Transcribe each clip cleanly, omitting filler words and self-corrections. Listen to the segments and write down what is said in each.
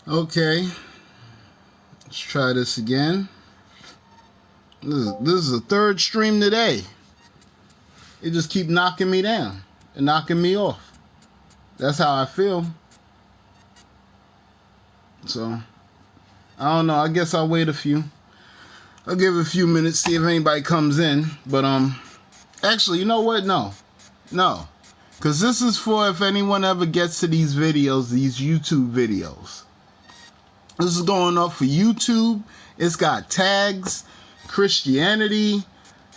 Okay, let's try this again. This is the third stream today. It just keep knocking me down and knocking me off. That's how I feel. So, I don't know. I guess I'll wait a few. I'll give it a few minutes, see if anybody comes in. But, actually, you know what? No. Because this is for if anyone ever gets to these videos, these YouTube videos. This is going up for YouTube. It's got tags, Christianity,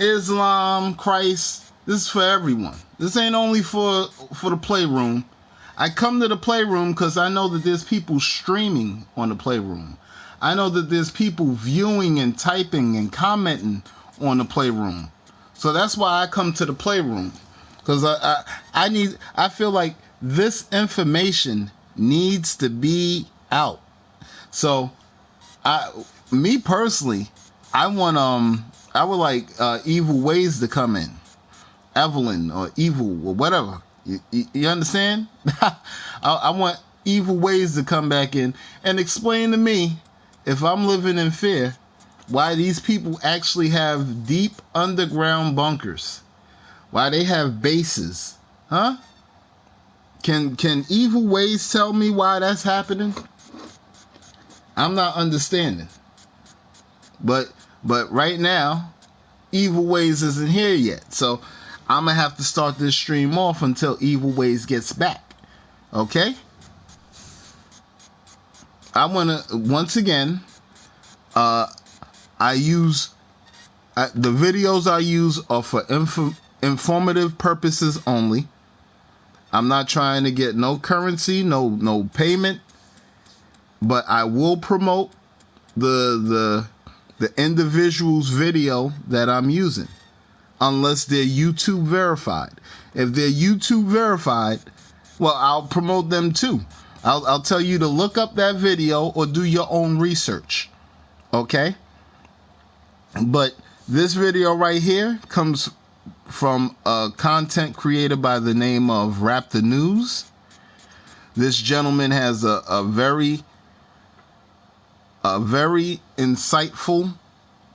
Islam, Christ. This is for everyone. This ain't only for the Playroom. I come to the Playroom because I know that there's people streaming on the Playroom. I know that there's people viewing and typing and commenting on the Playroom. So that's why I come to the Playroom. Because I feel like this information needs to be out. So, me personally, I would like Evil Ways to come in, Evelyn or Evil or whatever. You understand? I want Evil Ways to come back in and explain to me, if I'm living in fear, why these people actually have deep underground bunkers, why they have bases, huh? Can Evil Ways tell me why that's happening? I'm not understanding. But right now, Evil Ways isn't here yet. So I'm going to have to start this stream off until Evil Ways gets back. Okay? I want to, once again, the videos I use are for informative purposes only. I'm not trying to get no currency, no payment. But I will promote the individual's video that I'm using, unless they're YouTube verified. If they're YouTube verified, well, I'll promote them too. I'll tell you to look up that video or do your own research. Okay? But this video right here comes from a content creator by the name of Raptor News. This gentleman has a very insightful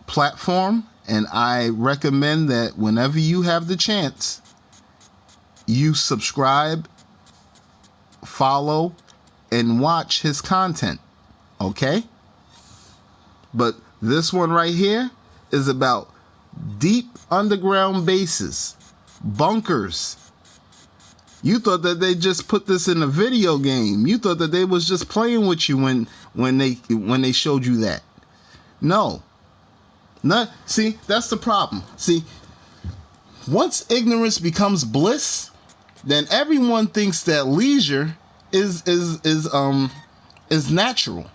platform, and I recommend that whenever you have the chance, you subscribe, follow, and watch his content. Okay? But this one right here is about deep underground bases, bunkers. You thought that they just put this in a video game. You thought that they was just playing with you when they showed you that. No. See, that's the problem. See, once ignorance becomes bliss, then everyone thinks that leisure is natural.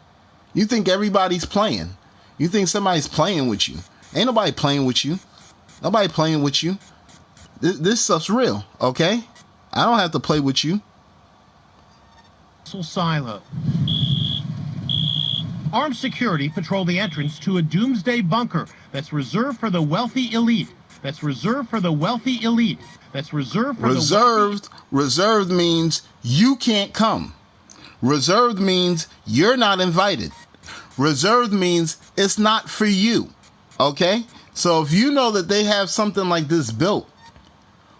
You think everybody's playing. You think somebody's playing with you. Ain't nobody playing with you. Nobody playing with you. This stuff's real, okay? I don't have to play with you. Silo. Armed security patrol the entrance to a doomsday bunker that's reserved for the wealthy elite. That's reserved for the wealthy elite. That's reserved for Reserved means you can't come. Reserved means you're not invited. Reserved means it's not for you. Okay? So if you know that they have something like this built,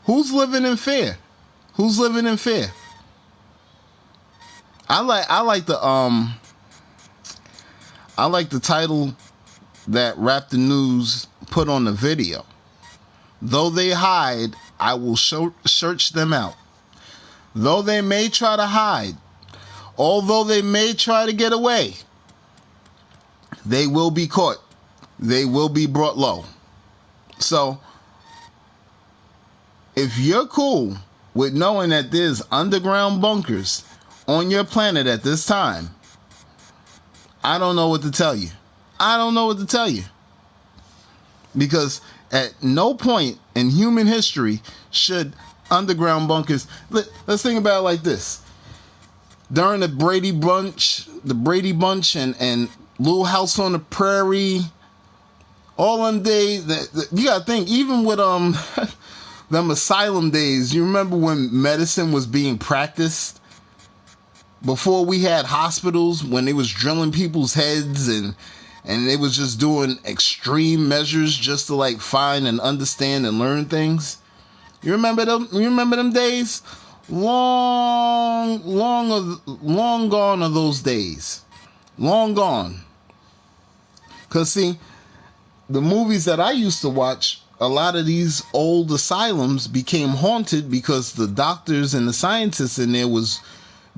who's living in fear? Who's living in fear? I like the title that Raptor News put on the video. Though they hide, I will search them out. Though they may try to hide, although they may try to get away, they will be caught. They will be brought low. So, if you're cool with knowing that there's underground bunkers on your planet at this time, I don't know what to tell you. I don't know what to tell you. Because at no point in human history should underground bunkers... Let's think about it like this. During the Brady Bunch and Little House on the Prairie, all them days, you gotta think, even with them asylum days, you remember when medicine was being practiced? before we had hospitals, when they was drilling people's heads and they was just doing extreme measures just to like find and understand and learn things. You remember them? You remember them days? Long gone are those days. Long gone. Cause see, the movies that I used to watch, a lot of these old asylums became haunted because the doctors and the scientists in there was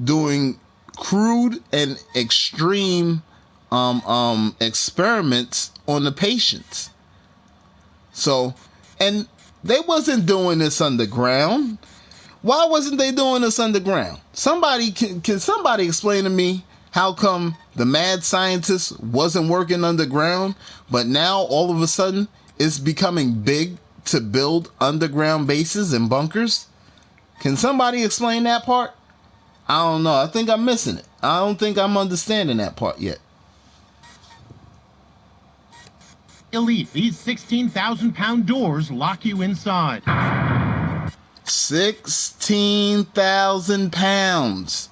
doing crude and extreme experiments on the patients. So, and they wasn't doing this underground. Why wasn't they doing this underground? Somebody can somebody explain to me how come the mad scientist wasn't working underground, but now all of a sudden it's becoming big to build underground bases and bunkers? Can somebody explain that part? I don't know. I think I'm missing it. I don't think I'm understanding that part yet. Elite. These 16,000-pound doors lock you inside. 16,000 pounds.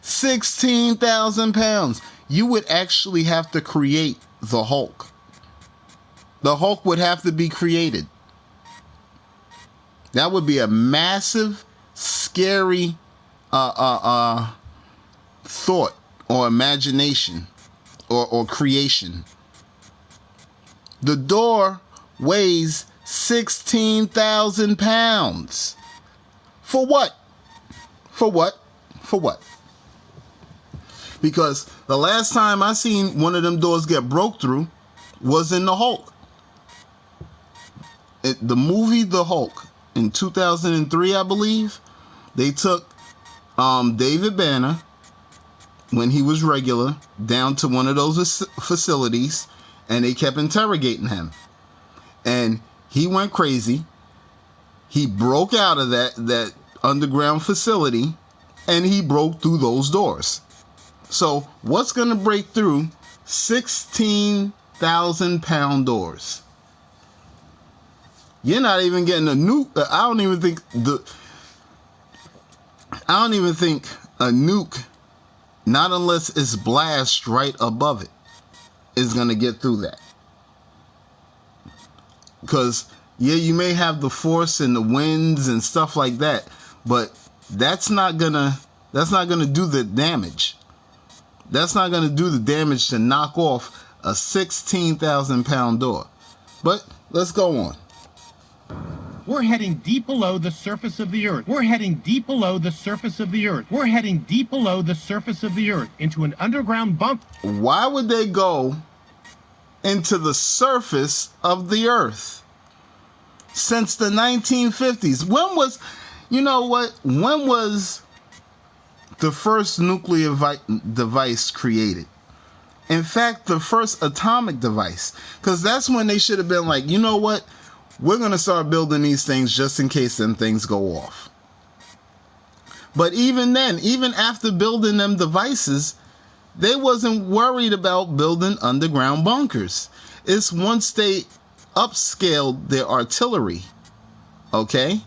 16,000 pounds. You would actually have to create the Hulk. The Hulk would have to be created. That would be a massive, scary thought or imagination or creation. The door weighs 16,000 pounds. For what? For what? For what? Because the last time I seen one of them doors get broke through was in the Hulk. The movie The Hulk in 2003, I believe, they took David Banner, when he was regular, down to one of those facilities, and they kept interrogating him. And he went crazy. He broke out of that underground facility, and he broke through those doors. So what's going to break through 16,000 pound doors? You're not even getting a nuke. I don't even think a nuke, not unless it's blast right above it, is going to get through that. Because, yeah, you may have the force and the winds and stuff like that, but that's not gonna do the damage. That's not gonna do the damage to knock off a 16,000 pound door. But let's go on. We're heading deep below the surface of the Earth. We're heading deep below the surface of the Earth. We're heading deep below the surface of the Earth into an underground bunker. Why would they go into the surface of the Earth? Since the 1950s. When was the first nuclear device created? In fact, the first atomic device. Because that's when they should have been like, you know what? We're going to start building these things just in case them things go off. But even then, even after building them devices, they wasn't worried about building underground bunkers. It's once they upscaled their artillery, okay?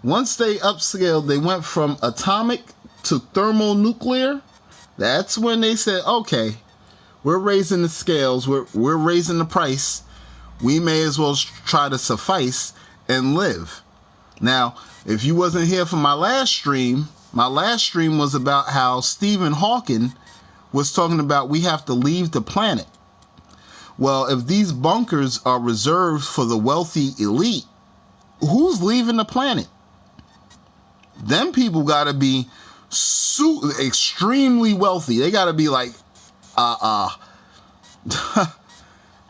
Once they upscaled, they went from atomic to thermonuclear. That's when they said, okay, we're raising the scales, we're raising the price. We may as well try to suffice and live. Now, if you wasn't here for my last stream was about how Stephen Hawking was talking about we have to leave the planet. Well, if these bunkers are reserved for the wealthy elite, who's leaving the planet? Them people got to be extremely wealthy. They got to be like out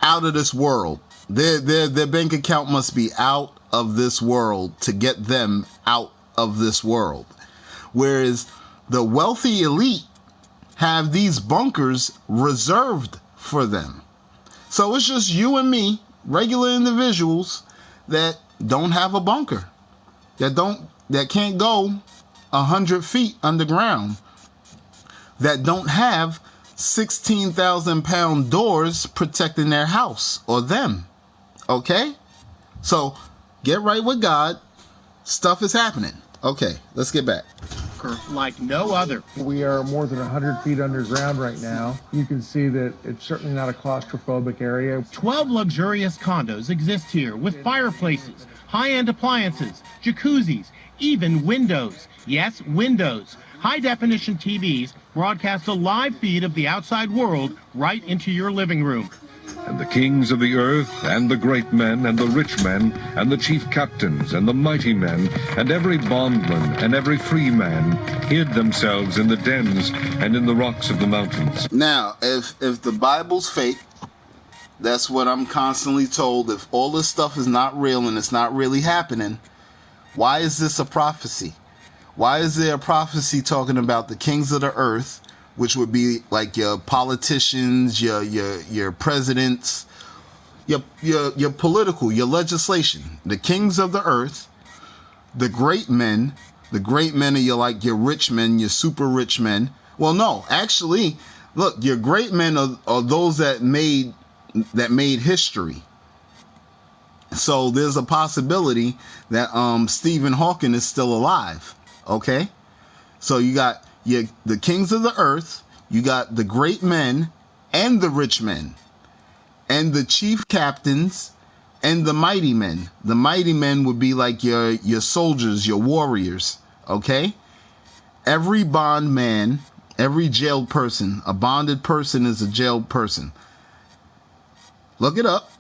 of this world. Their bank account must be out of this world to get them out of this world. Whereas the wealthy elite have these bunkers reserved for them. So it's just you and me, regular individuals that don't have a bunker, that can't go 100 feet underground, that don't have 16,000 pound doors protecting their house or them. Okay? So get right with God. Stuff is happening. Okay, let's get back. bunker like no other. We are more than 100 feet underground right now. You can see that it's certainly not a claustrophobic area. 12 luxurious condos exist here with fireplaces, high-end appliances, jacuzzis, even windows. Yes, windows. High-definition TVs broadcast a live feed of the outside world right into your living room. And the kings of the earth, and the great men, and the rich men, and the chief captains, and the mighty men, and every bondman, and every free man, hid themselves in the dens and in the rocks of the mountains. Now, if the Bible's fake, that's what I'm constantly told. If all this stuff is not real and it's not really happening, why is this a prophecy? Why is there a prophecy talking about the kings of the earth, which would be like your politicians, your presidents, your political, your legislation, the kings of the earth, the great men are your rich men, your super rich men. Well, no, actually, look, your great men are those that made history. So there's a possibility that Stephen Hawking is still alive. Okay, so you got the kings of the earth, you got the great men and the rich men, and the chief captains and the mighty men. The mighty men would be like your soldiers, your warriors. Okay, every bondman, every jailed person, a bonded person is a jailed person. Look it up.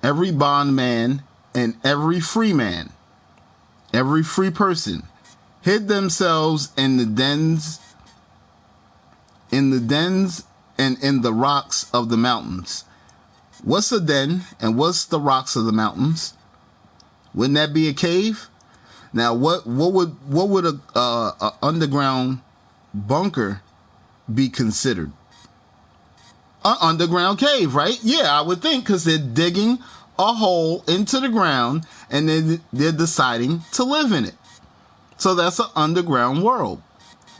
Every bondman and every free man, every free person, hid themselves in the dens and in the rocks of the mountains. What's a den and what's the rocks of the mountains? Wouldn't that be a cave? Now, what would a underground bunker be considered? An underground cave, right? Yeah, I would think, because they're digging a hole into the ground and then they're deciding to live in it. So that's an underground world.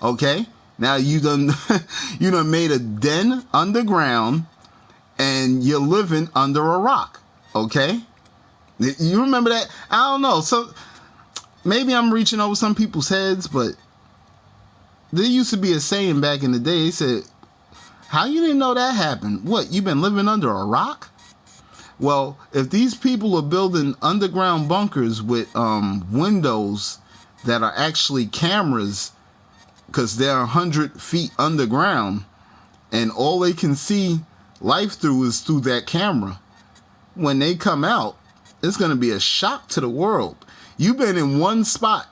Okay? Now you done made a den underground and you're living under a rock. Okay? You remember that? I don't know. So maybe I'm reaching over some people's heads, but there used to be a saying back in the day. They said, how you didn't know that happened? What, you been living under a rock? Well, if these people are building underground bunkers with windows that are actually cameras, because they're 100 feet underground and all they can see life through is through that camera, when they come out, it's going to be a shock to the world. You've been in one spot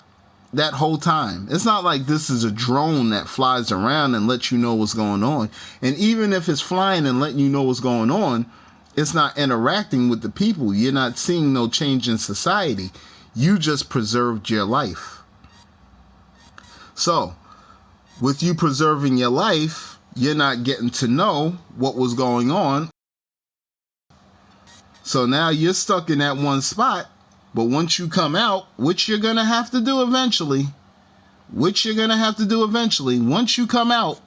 that whole time. It's not like this is a drone that flies around and lets you know what's going on. And even if it's flying and letting you know what's going on, it's not interacting with the people. You're not seeing no change in society. You just preserved your life. So, with you preserving your life, you're not getting to know what was going on. So now you're stuck in that one spot. But once you come out, which you're going to have to do eventually, once you come out,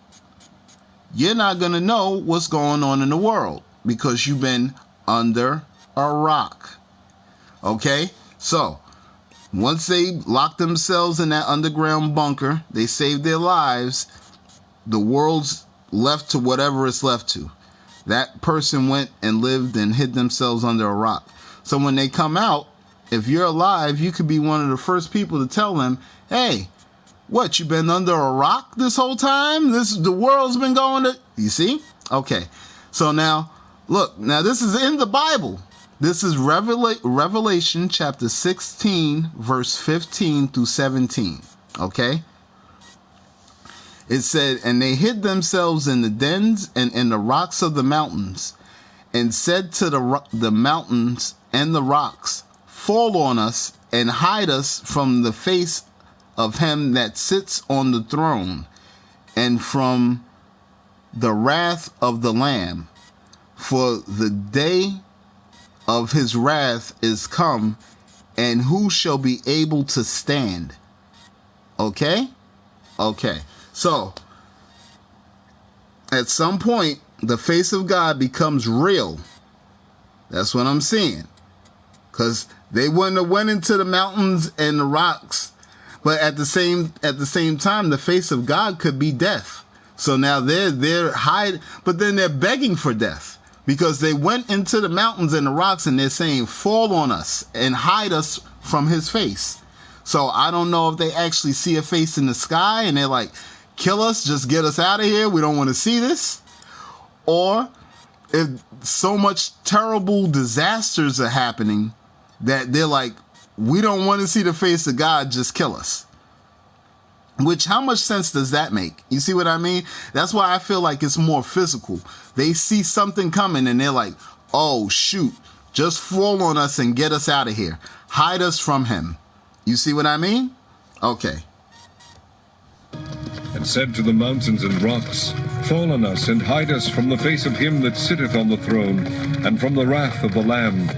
you're not going to know what's going on in the world because you've been under a rock. Okay? So, once they lock themselves in that underground bunker, they save their lives, the world's left to whatever it's left to. That person went and lived and hid themselves under a rock. So when they come out, if you're alive, you could be one of the first people to tell them, hey, what, you been under a rock this whole time? The world's been going to... You see? Okay. So now, look, now this is in the Bible. This is Revelation chapter 16, verse 15 through 17. Okay? It said, and they hid themselves in the dens and in the rocks of the mountains, and said to the mountains and the rocks, fall on us and hide us from the face of him that sits on the throne and from the wrath of the Lamb. For the day of his wrath is come, and who shall be able to stand? Okay? Okay. So, at some point, the face of God becomes real. That's what I'm seeing. Because they wouldn't have went into the mountains and the rocks But at the same time, the face of God could be death. So now they're hiding, but then they're begging for death because they went into the mountains and the rocks and they're saying, fall on us and hide us from his face. So I don't know if they actually see a face in the sky and they're like, kill us, just get us out of here. We don't want to see this. Or if so much terrible disasters are happening that they're like, we don't want to see the face of God, just kill us. Which, how much sense does that make? You see what I mean? That's why I feel like it's more physical. They see something coming and they're like, oh, shoot, just fall on us and get us out of here. Hide us from him. You see what I mean? Okay. And said to the mountains and rocks, fall on us and hide us from the face of him that sitteth on the throne, and from the wrath of the Lamb.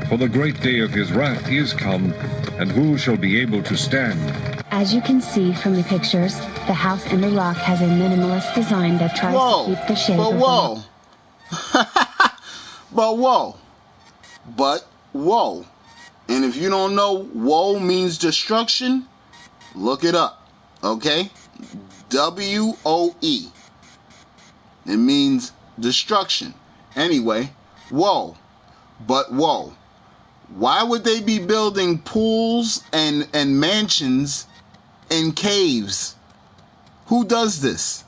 For the great day of his wrath is come, and who shall be able to stand? As you can see from the pictures, the house in the rock has a minimalist design that tries to keep the shape of the rock. But whoa. And if you don't know, woe means destruction, look it up, okay? W-O-E. It means destruction. Anyway, whoa. But whoa. Why would they be building pools and mansions in caves? Who does this?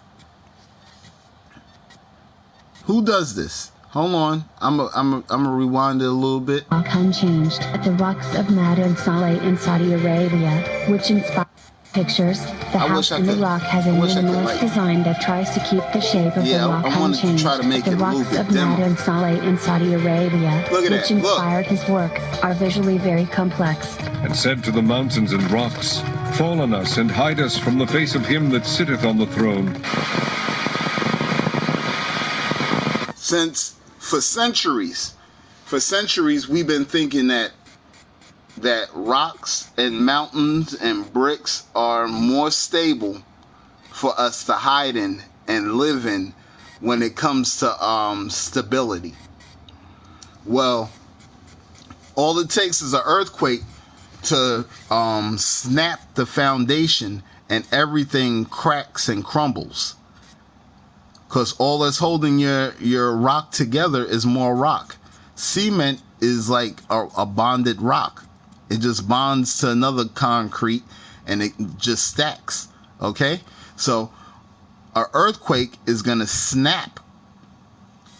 Who does this? Hold on. I'm gonna rewind it a little bit. Unchanged at the rocks of Madin Saleh in Saudi Arabia, which inspired pictures. The house in the rock has a minimalist design that tries to keep the shape of the rock unchanged. The rocks of Madin Saleh in Saudi Arabia, which inspired his work, are visually very complex. And said to the mountains and rocks, fall on us and hide us from the face of him that sitteth on the throne. For centuries we've been thinking that rocks and mountains and bricks are more stable for us to hide in and live in when it comes to stability. Well, all it takes is an earthquake to snap the foundation and everything cracks and crumbles. Because all that's holding your rock together is more rock. Cement is like a bonded rock. It just bonds to another concrete and it just stacks. Okay? So an earthquake is going to snap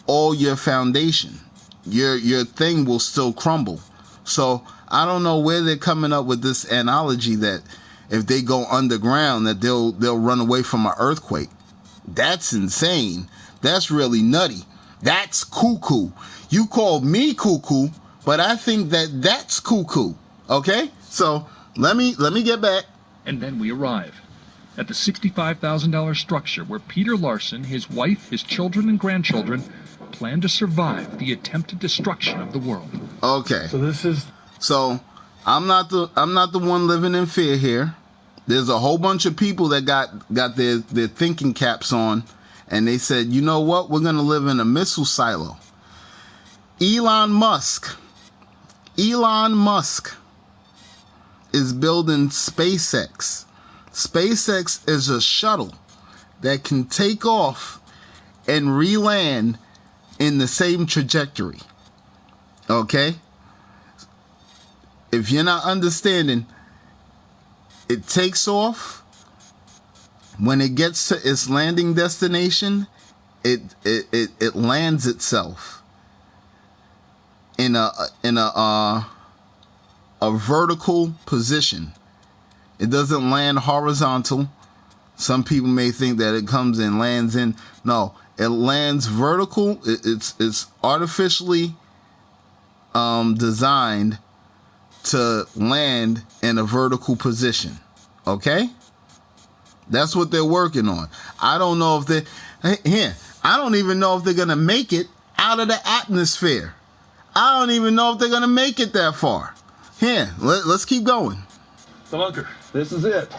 all your foundation. Your thing will still crumble. So I don't know where they're coming up with this analogy that if they go underground that they'll run away from an earthquake. That's insane. That's really nutty. That's cuckoo. You called me cuckoo, but I think that's cuckoo. Okay? So let me get back. And then we arrive at the $65,000 structure where Peter Larson, his wife, his children, and grandchildren plan to survive the attempted destruction of the world. Okay. So I'm not the one living in fear here. There's a whole bunch of people that got their thinking caps on, and they said, you know what? We're going to live in a missile silo. Elon Musk is building SpaceX. SpaceX is a shuttle that can take off and re-land in the same trajectory. Okay? If you're not understanding, it takes off. When it gets to its landing destination, it lands itself in a vertical position. It doesn't land horizontal. Some people may think that it comes and lands in. No, it lands vertical. It's artificially designed to land in a vertical position. Okay? That's what they're working on. I don't know if I don't even know if they're going to make it out of the atmosphere. I don't even know if they're going to make it that far. Here, let's keep going. the bunker. This is it.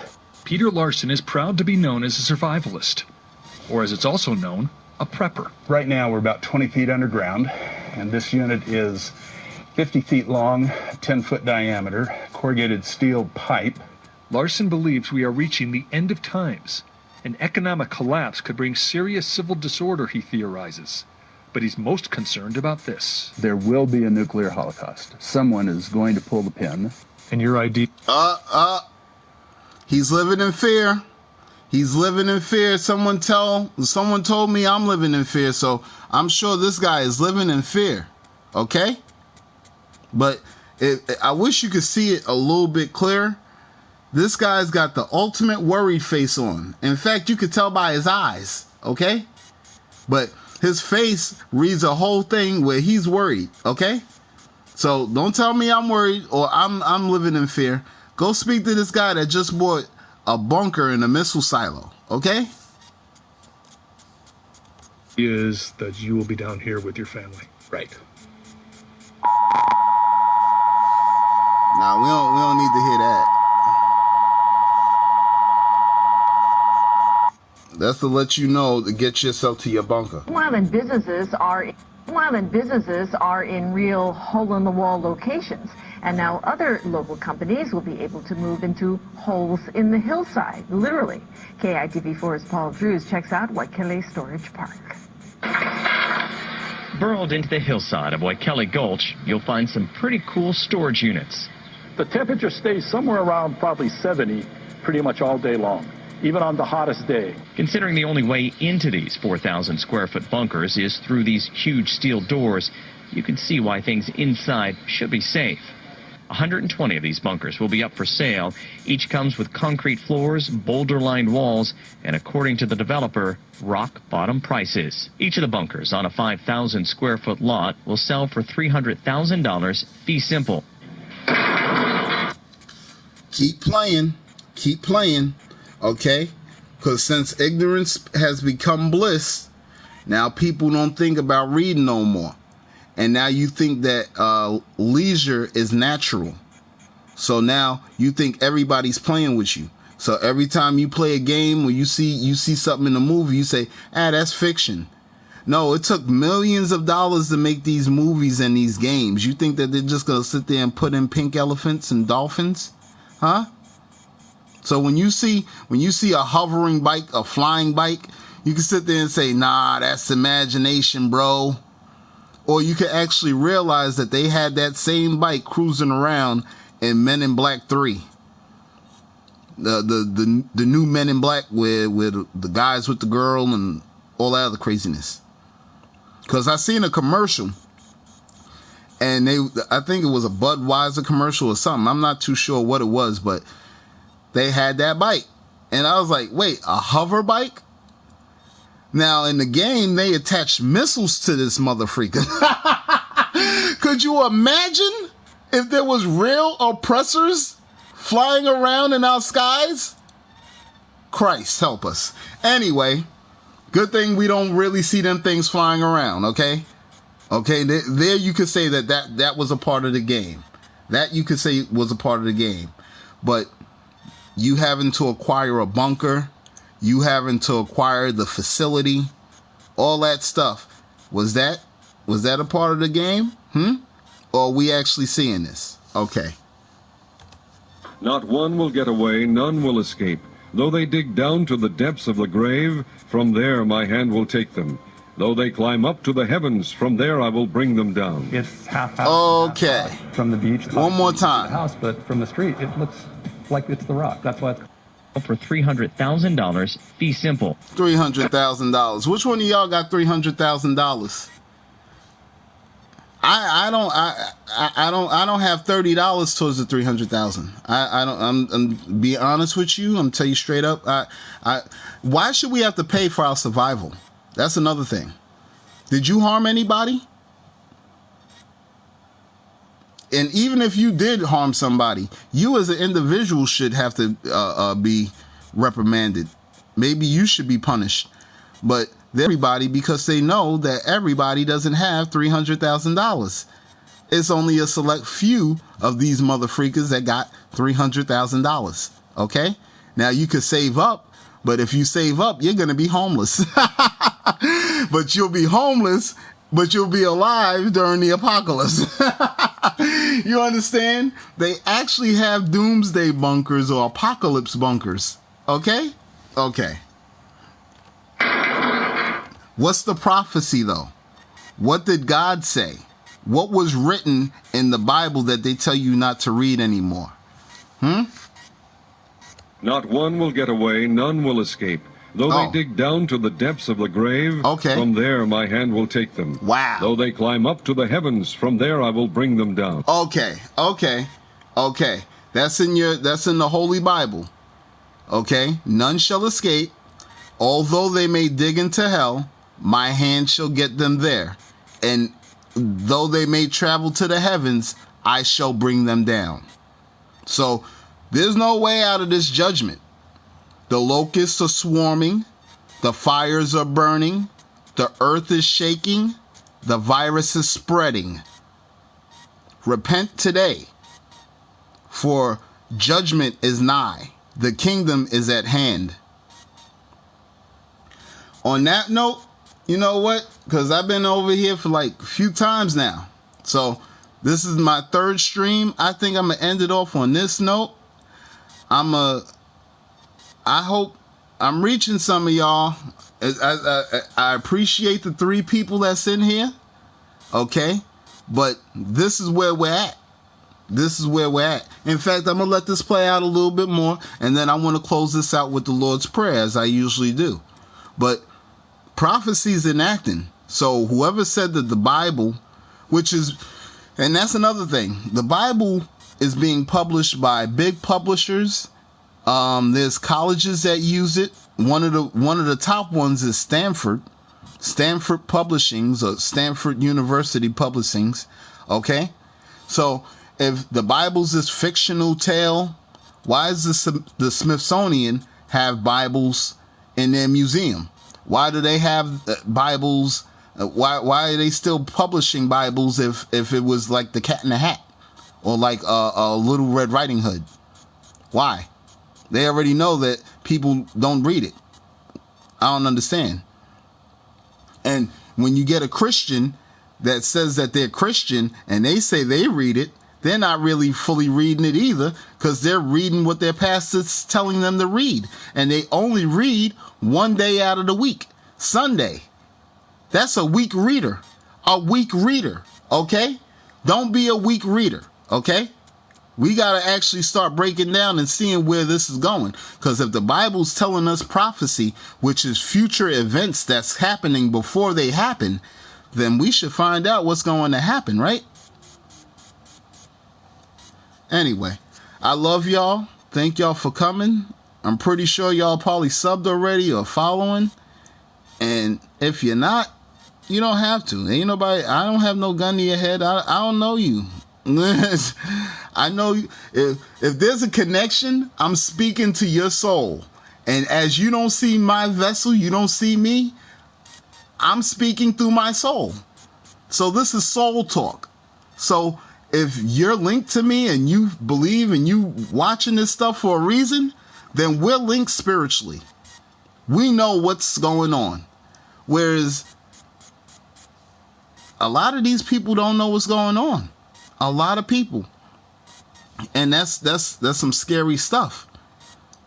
Peter Larson is proud to be known as a survivalist, or as it's also known, a prepper. Right now we're about 20 feet underground, and this unit is 50 feet long, 10-foot diameter, corrugated steel pipe Larson believes we are reaching the end of times. An economic collapse could bring serious civil disorder, he theorizes. But he's most concerned about this. There will be a nuclear holocaust. Someone is going to pull the pin. And your idea? He's living in fear. He's living in fear. Someone told me I'm living in fear, so I'm sure this guy is living in fear. Okay? But I wish you could see it a little bit clearer. This guy's got the ultimate worried face on. In fact, you could tell by his eyes. Okay? But his face reads a whole thing where he's worried. Okay? So don't tell me I'm worried or I'm living in fear. Go speak to this guy that just bought a bunker in a missile silo, okay? Is that you will be down here with your family. Right. Nah, we don't need to hear that. That's to let you know to get yourself to your bunker. Island businesses are in real hole-in-the-wall locations. And now other local companies will be able to move into holes in the hillside, literally. KITV4's Paul Drews checks out Waikele Storage Park. Burrowed into the hillside of Waikele Gulch, you'll find some pretty cool storage units. The temperature stays somewhere around probably 70 pretty much all day long, even on the hottest day. Considering the only way into these 4,000 square foot bunkers is through these huge steel doors, you can see why things inside should be safe. 120 of these bunkers will be up for sale. Each comes with concrete floors, boulder-lined walls, and according to the developer, rock-bottom prices. Each of the bunkers on a 5,000 square foot lot will sell for $300,000 fee simple. Keep playing, okay? Because since ignorance has become bliss, now people don't think about reading no more. And now you think that leisure is natural. So now you think everybody's playing with you. So every time you play a game or you see something in a movie, you say, that's fiction. No, it took millions of dollars to make these movies and these games. You think that they're just going to sit there and put in pink elephants and dolphins? Huh? So when you see a hovering bike, a flying bike, you can sit there and say, nah, that's imagination, bro. Or you could actually realize that they had that same bike cruising around in Men in Black 3. The new Men in Black with the guys with the girl and all that other craziness. Because I seen a commercial and I think it was a Budweiser commercial or something. I'm not too sure what it was, but they had that bike. And I was like, wait, a hover bike? Now, in the game, they attached missiles to this motherfreaker. Could you imagine if there was real oppressors flying around in our skies? Christ help us. Anyway, good thing we don't really see them things flying around, okay? Okay, there you could say that was a part of the game. That you could say was a part of the game. But you having to acquire a bunker, you having to acquire the facility, all that stuff, was that a part of the game? Or are we actually seeing this? Okay. Not one will get away, none will escape. Though they dig down to the depths of the grave, from there my hand will take them. Though they climb up to the heavens, from there I will bring them down. It's half house. Okay. From the beach. One more time. The house, but from the street, it looks like it's the Rock. That's why it's for $300,000 fee simple. $300,000. Which one of y'all got $300,000? I don't have $30 towards the $300,000. I'm be honest with you. I'm tell you straight up. Why should we have to pay for our survival? That's another thing. Did you harm anybody? And even if you did harm somebody, you as an individual should have to be reprimanded. Maybe you should be punished. But everybody, because they know that everybody doesn't have $300,000. It's only a select few of these motherfreakers that got $300,000. Okay? Now you could save up, but if you save up, you're going to be homeless. But you'll be homeless but you'll be alive during the apocalypse. You understand? They actually have doomsday bunkers or apocalypse bunkers. Okay? Okay. What's the prophecy, though? What did God say? What was written in the Bible that they tell you not to read anymore? Not one will get away, none will escape. Though they dig down to the depths of the grave, from there my hand will take them. Wow. Though they climb up to the heavens, from there I will bring them down. Okay. That's in the Holy Bible. Okay? None shall escape. Although they may dig into hell, my hand shall get them there. And though they may travel to the heavens, I shall bring them down. So there's no way out of this judgment. The locusts are swarming. The fires are burning. The earth is shaking. The virus is spreading. Repent today, for judgment is nigh. The kingdom is at hand. On that note, you know what? Because I've been over here for like a few times now. So this is my third stream. I think I'm going to end it off on this note. I hope I'm reaching some of y'all. I appreciate the 3 people that's in here. Okay. But this is where we're at. This is where we're at. In fact, I'm going to let this play out a little bit more. And then I want to close this out with the Lord's Prayer, as I usually do. But prophecy is enacting. So whoever said that the Bible, and that's another thing. The Bible is being published by big publishers. There's colleges that use it. One of the top ones is Stanford Publishings, or Stanford University Publishings. Okay, so if the Bible's this fictional tale, why does the Smithsonian have Bibles in their museum? Why do they have Bibles? Why are they still publishing Bibles if it was like the Cat in the Hat or like a Little Red Riding Hood? Why? They already know that people don't read it. I don't understand. And when you get a Christian that says that they're Christian and they say they read it, they're not really fully reading it either, because they're reading what their pastor's telling them to read. And they only read one day out of the week, Sunday. That's a weak reader. A weak reader, okay? Don't be a weak reader, okay? We got to actually start breaking down and seeing where this is going. Because if the Bible's telling us prophecy, which is future events that's happening before they happen, then we should find out what's going to happen, right? Anyway, I love y'all. Thank y'all for coming. I'm pretty sure y'all probably subbed already or following. And if you're not, you don't have to. Ain't nobody, I don't have no gun to your head. I don't know you. I know if there's a connection, I'm speaking to your soul. And as you don't see my vessel, you don't see me, I'm speaking through my soul. So this is soul talk. So if you're linked to me and you believe and you watching this stuff for a reason, then we're linked spiritually. We know what's going on. Whereas a lot of these people don't know what's going on. A lot of people. And that's some scary stuff.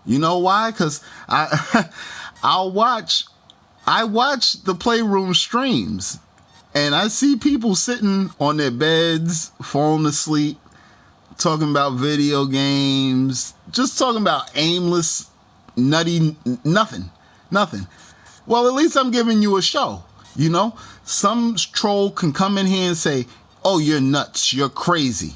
You know why? Because I watch the Playroom streams, and I see people sitting on their beds, falling asleep, talking about video games, just talking about aimless, nutty, nothing. Well, at least I'm giving you a show. You know, some troll can come in here and say, "Oh, you're nuts, you're crazy."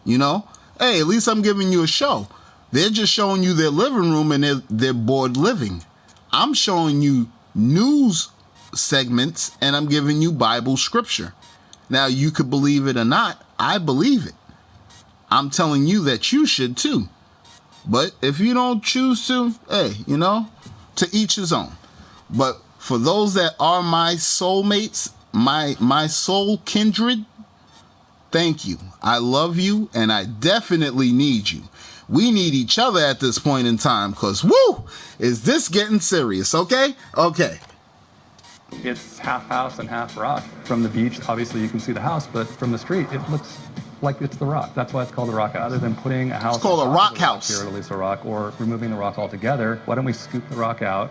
You know, hey, at least I'm giving you a show. They're just showing you their living room and they're bored living. I'm showing you news segments and I'm giving you Bible scripture. Now, you could believe it or not. I believe it. I'm telling you that you should too. But if you don't choose to, hey, you know, to each his own. But for those that are my soulmates, my soul kindred, thank you. I love you, and I definitely need you. We need each other at this point in time, because, woo, is this getting serious, okay? Okay. It's half house and half rock. From the beach, obviously you can see the house, but from the street, it looks like it's the rock. That's why it's called the rock house. Rather than putting a house, it's called a rock house here at Aliso Rock, or removing the rock altogether, why don't we scoop the rock out,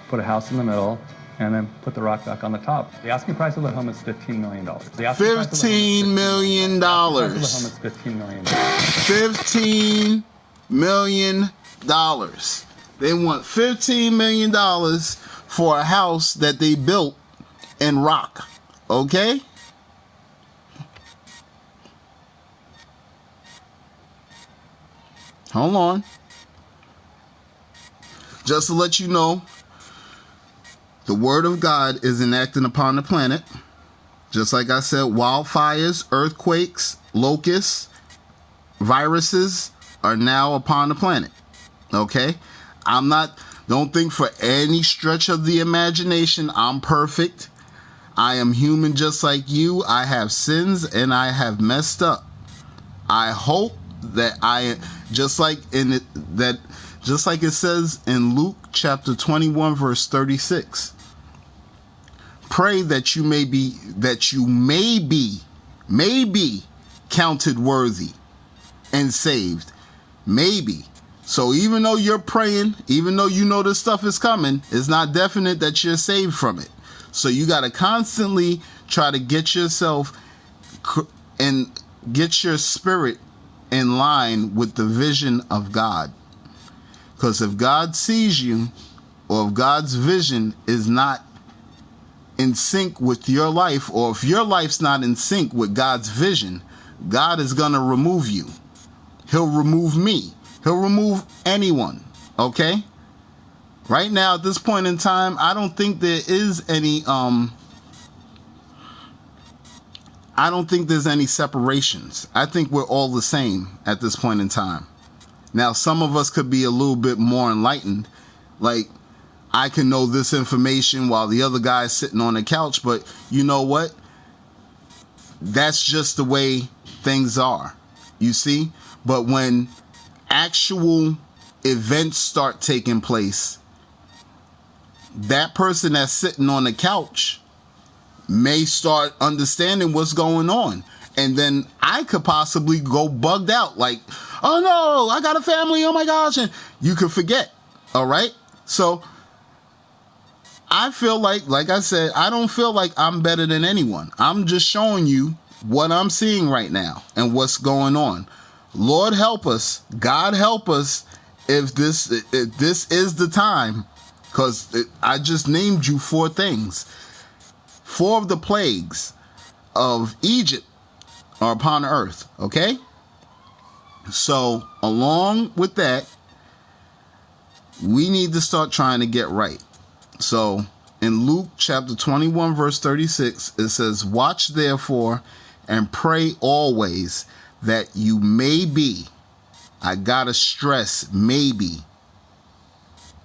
put a house in the middle, and then put the rock back on the top? The asking price of the home is $15 million. $15 million. $15 million. They want $15 million for a house that they built in rock. Okay? Hold on. Just to let you know, the word of God is enacting upon the planet. Just like I said, wildfires, earthquakes, locusts, viruses are now upon the planet. Okay? Don't think for any stretch of the imagination I'm perfect. I am human just like you. I have sins and I have messed up. I hope that just like it says in Luke chapter 21 verse 36. Pray that you may be counted worthy and saved. Maybe. So even though you're praying, even though you know this stuff is coming, it's not definite that you're saved from it. So you got to constantly try to get yourself and get your spirit in line with the vision of God. Because if God sees you, or if God's vision is not in sync with your life, or if your life's not in sync with God's vision, God is going to remove you. He'll remove me. He'll remove anyone. Okay? Right now, at this point in time, I don't think there is any I don't think there's any separations. I think we're all the same at this point in time. Now, some of us could be a little bit more enlightened. Like, I can know this information while the other guy's sitting on the couch, but you know what? That's just the way things are. You see? But when actual events start taking place, that person that's sitting on the couch may start understanding what's going on. And then I could possibly go bugged out like, oh no, I got a family, oh my gosh. And you could forget. All right. So I feel like I said, I don't feel like I'm better than anyone. I'm just showing you what I'm seeing right now and what's going on. Lord help us. God help us if this is the time. Because I just named you 4 things. 4 of the plagues of Egypt are upon earth. Okay? So, along with that, we need to start trying to get right. So, in Luke chapter 21, verse 36, it says, watch therefore and pray always that you may be, I gotta stress, maybe,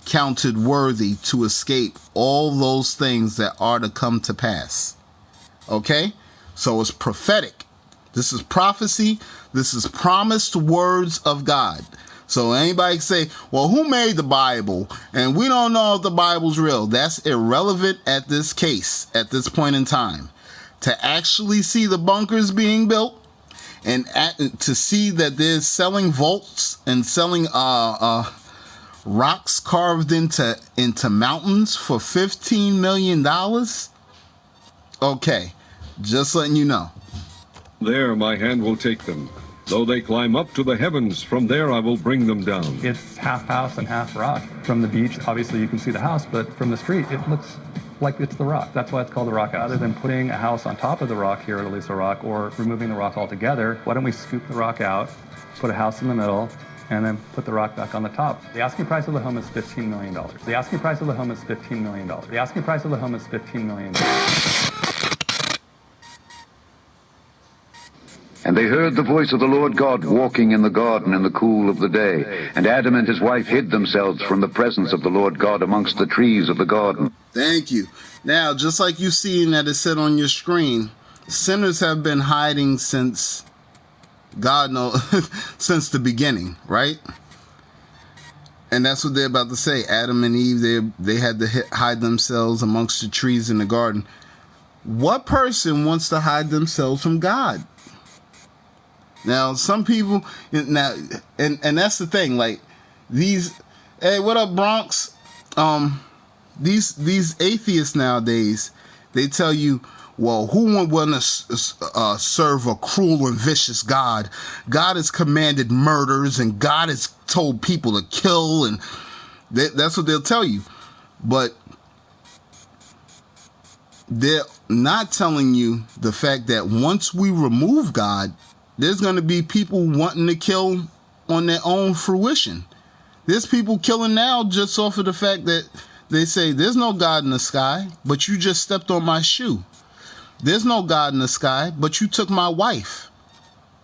counted worthy to escape all those things that are to come to pass. Okay? So it's prophetic. This is prophecy. This is promised words of God. So anybody can say, well, who made the Bible? And we don't know if the Bible's real. That's irrelevant at this case, at this point in time. To actually see the bunkers being built and to see that they're selling vaults and selling rocks carved into mountains for $15 million. Okay, just letting you know. There my hand will take them. Though they climb up to the heavens, from there I will bring them down. It's half house and half rock. From the beach, obviously you can see the house, but from the street, it looks like it's the rock. That's why it's called the rock house. Rather than putting a house on top of the rock here at Aliso Rock, or removing the rock altogether, why don't we scoop the rock out, put a house in the middle, and then put the rock back on the top? The asking price of the home is $15 million. The asking price of the home is $15 million. The asking price of the home is $15 million. And they heard the voice of the Lord God walking in the garden in the cool of the day. And Adam and his wife hid themselves from the presence of the Lord God amongst the trees of the garden. Thank you. Now, just like you see that it said on your screen, sinners have been hiding since God knows, since the beginning, right? And that's what they're about to say. Adam and Eve, they had to hide themselves amongst the trees in the garden. What person wants to hide themselves from God? Now, some people, now, and that's the thing, like, these, hey, what up, Bronx? These atheists nowadays, they tell you, well, who would want to serve a cruel and vicious God? God has commanded murders, and God has told people to kill, and that's what they'll tell you. But they're not telling you the fact that once we remove God, there's going to be people wanting to kill on their own fruition. There's people killing now just off of the fact that they say, there's no God in the sky, but you just stepped on my shoe. There's no God in the sky, but you took my wife.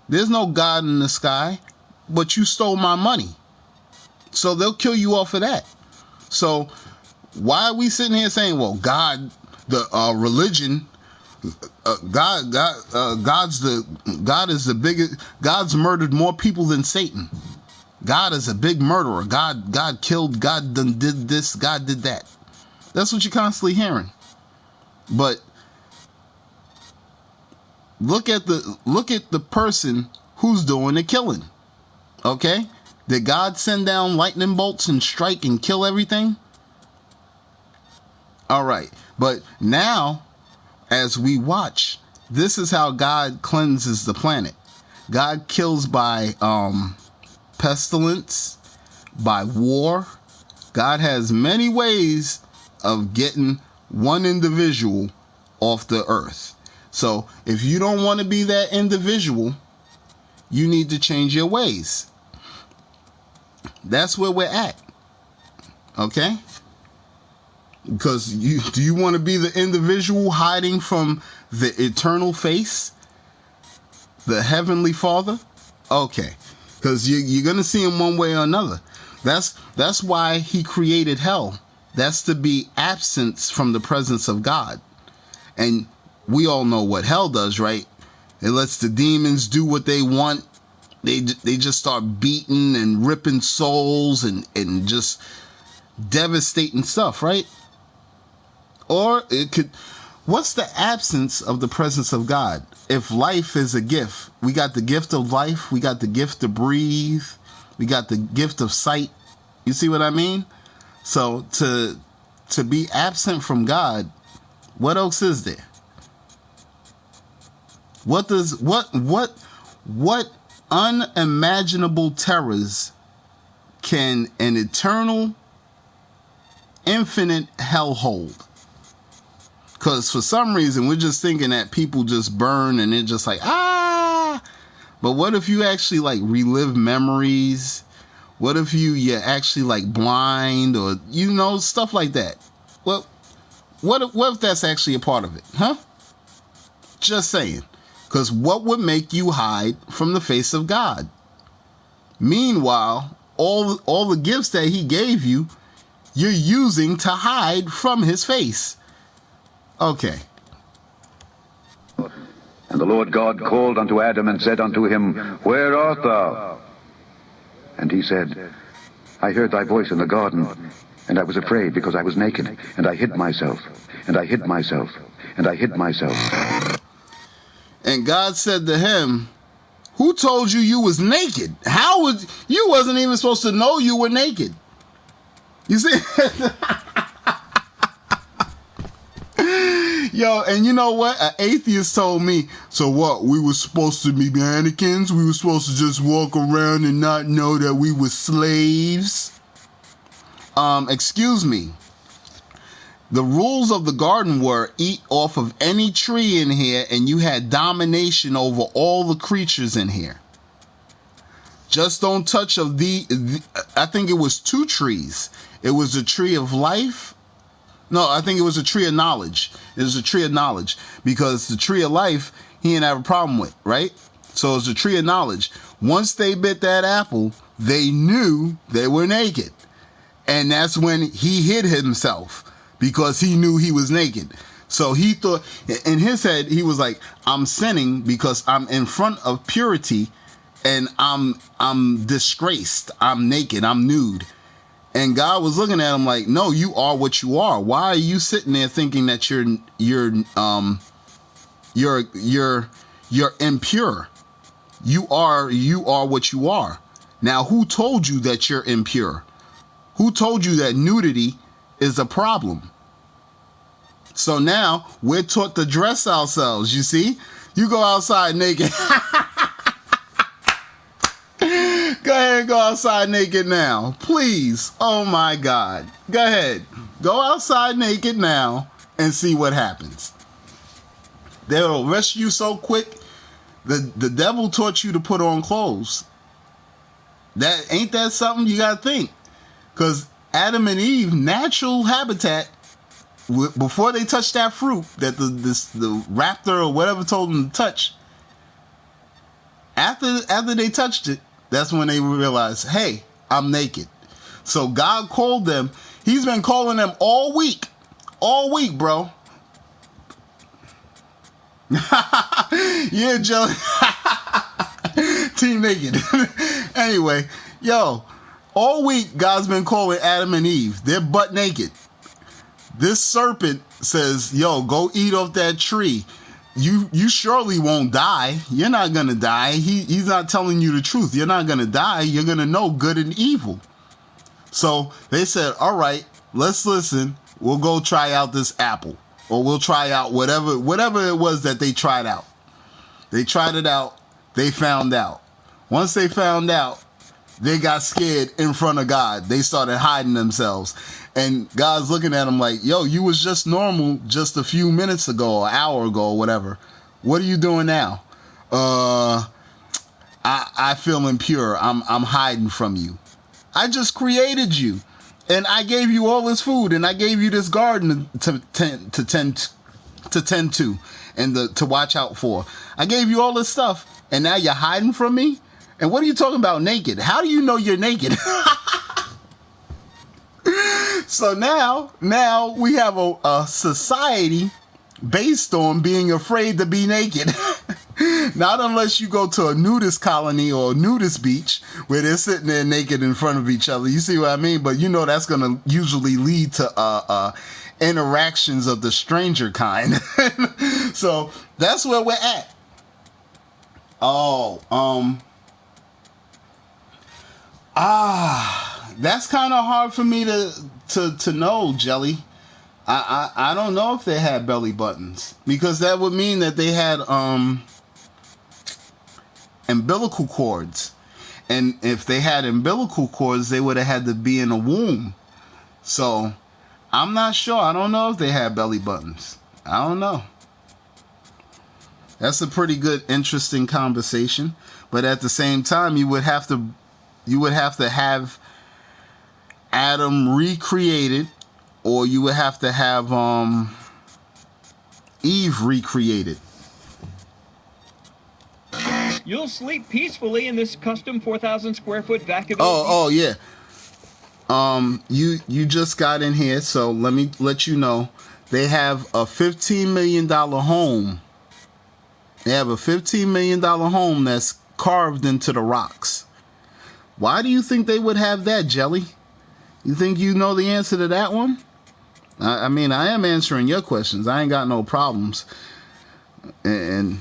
There's no God in the sky, but you stole my money. So they'll kill you off of that. So why are we sitting here saying, well, God, the religion, God is the biggest. God's murdered more people than Satan. God is a big murderer. God killed. God did this. God did that. That's what you're constantly hearing. But look at the person who's doing the killing. Okay? Did God send down lightning bolts and strike and kill everything? All right. But now, as we watch, this is how God cleanses the planet. God kills by pestilence, by war. God has many ways of getting one individual off the earth. So if you don't want to be that individual, you need to change your ways. That's where we're at. Okay? Because do you want to be the individual hiding from the eternal face, the heavenly Father? Okay. Because you're going to see him one way or another. That's why he created hell. That's to be absence from the presence of God. And we all know what hell does, right? It lets the demons do what they want. They just start beating and ripping souls and just devastating stuff, right? Or it could, what's the absence of the presence of God? If life is a gift, we got the gift of life, we got the gift to breathe, we got the gift of sight. You see what I mean? So to be absent from God, what else is there? What unimaginable terrors can an eternal, infinite hell hold? Because for some reason, we're just thinking that people just burn and it's just like, ah. But what if you actually like relive memories? What if you're actually like blind or, stuff like that? Well, what if that's actually a part of it? Huh? Just saying. Because what would make you hide from the face of God? Meanwhile, all the gifts that he gave you, you're using to hide from his face. Okay. And the Lord God called unto Adam and said unto him, Where art thou? And he said, I heard thy voice in the garden, and I was afraid because I was naked, and I hid myself, and I hid myself, and I hid myself. And God said to him, who told you was naked? You wasn't even supposed to know you were naked. You see? Yo, and you know what? An atheist told me, so what? We were supposed to be mannequins? We were supposed to just walk around and not know that we were slaves? Excuse me. The rules of the garden were eat off of any tree in here and you had domination over all the creatures in here. Just don't touch of I think it was 2 trees. It was the tree of life. No, I think it was a tree of knowledge. It was a tree of knowledge because the tree of life, he didn't have a problem with, right? So it was a tree of knowledge. Once they bit that apple, they knew they were naked. And that's when he hid himself because he knew he was naked. So he thought, in his head, he was like, I'm sinning because I'm in front of purity and I'm disgraced. I'm naked. I'm nude. And God was looking at him like, no, you are what you are. Why are you sitting there thinking that you're impure? You are what you are. Now, who told you that you're impure? Who told you that nudity is a problem? So now we're taught to dress ourselves. You see, you go outside naked. Go ahead and go outside naked now, please. Oh my God. Go ahead. Go outside naked now and see what happens. They'll arrest you so quick. The devil taught you to put on clothes. Ain't that something you gotta think? Because Adam and Eve, natural habitat, before they touched that fruit that the raptor or whatever told them to touch, after they touched it, that's when they realized, hey, I'm naked. So God called them. He's been calling them all week, bro. Yeah, Joe. Team naked. Anyway, yo, all week God's been calling Adam and Eve. They're butt naked. This serpent says, yo, go eat off that tree. You surely won't die. You're not going to die. He's not telling you the truth. You're not going to die. You're going to know good and evil. So they said, all right, let's listen. We'll go try out this apple. Or we'll try out whatever it was that they tried out. They tried it out. They found out. Once they found out, they got scared in front of God. They started hiding themselves. And God's looking at them like, yo, you was just normal just a few minutes ago, or an hour ago, or whatever. What are you doing now? I feel impure. I'm hiding from you. I just created you. And I gave you all this food, and I gave you this garden to tend to and to watch out for. I gave you all this stuff, and now you're hiding from me? And what are you talking about naked? How do you know you're naked? So now we have a society based on being afraid to be naked. Not unless you go to a nudist colony or a nudist beach where they're sitting there naked in front of each other. You see what I mean? But you know that's going to usually lead to interactions of the stranger kind. So that's where we're at. That's kind of hard for me to know, Jelly. I don't know if they had belly buttons, because that would mean that they had umbilical cords, and if they had umbilical cords, they would have had to be in a womb. So I'm not sure. I don't know if they had belly buttons. I don't know. That's a pretty good, interesting conversation, but at the same time, you would have to have Adam recreated, or you would have to have Eve recreated. You'll sleep peacefully in this custom 4,000 square foot Vacaville. Oh yeah. You just got in here, so let me let you know. They have a $15 million home. They have a $15 million home that's carved into the rocks. Why do you think they would have that, Jelly? You think you know the answer to that one? I mean, I am answering your questions. I ain't got no problems. And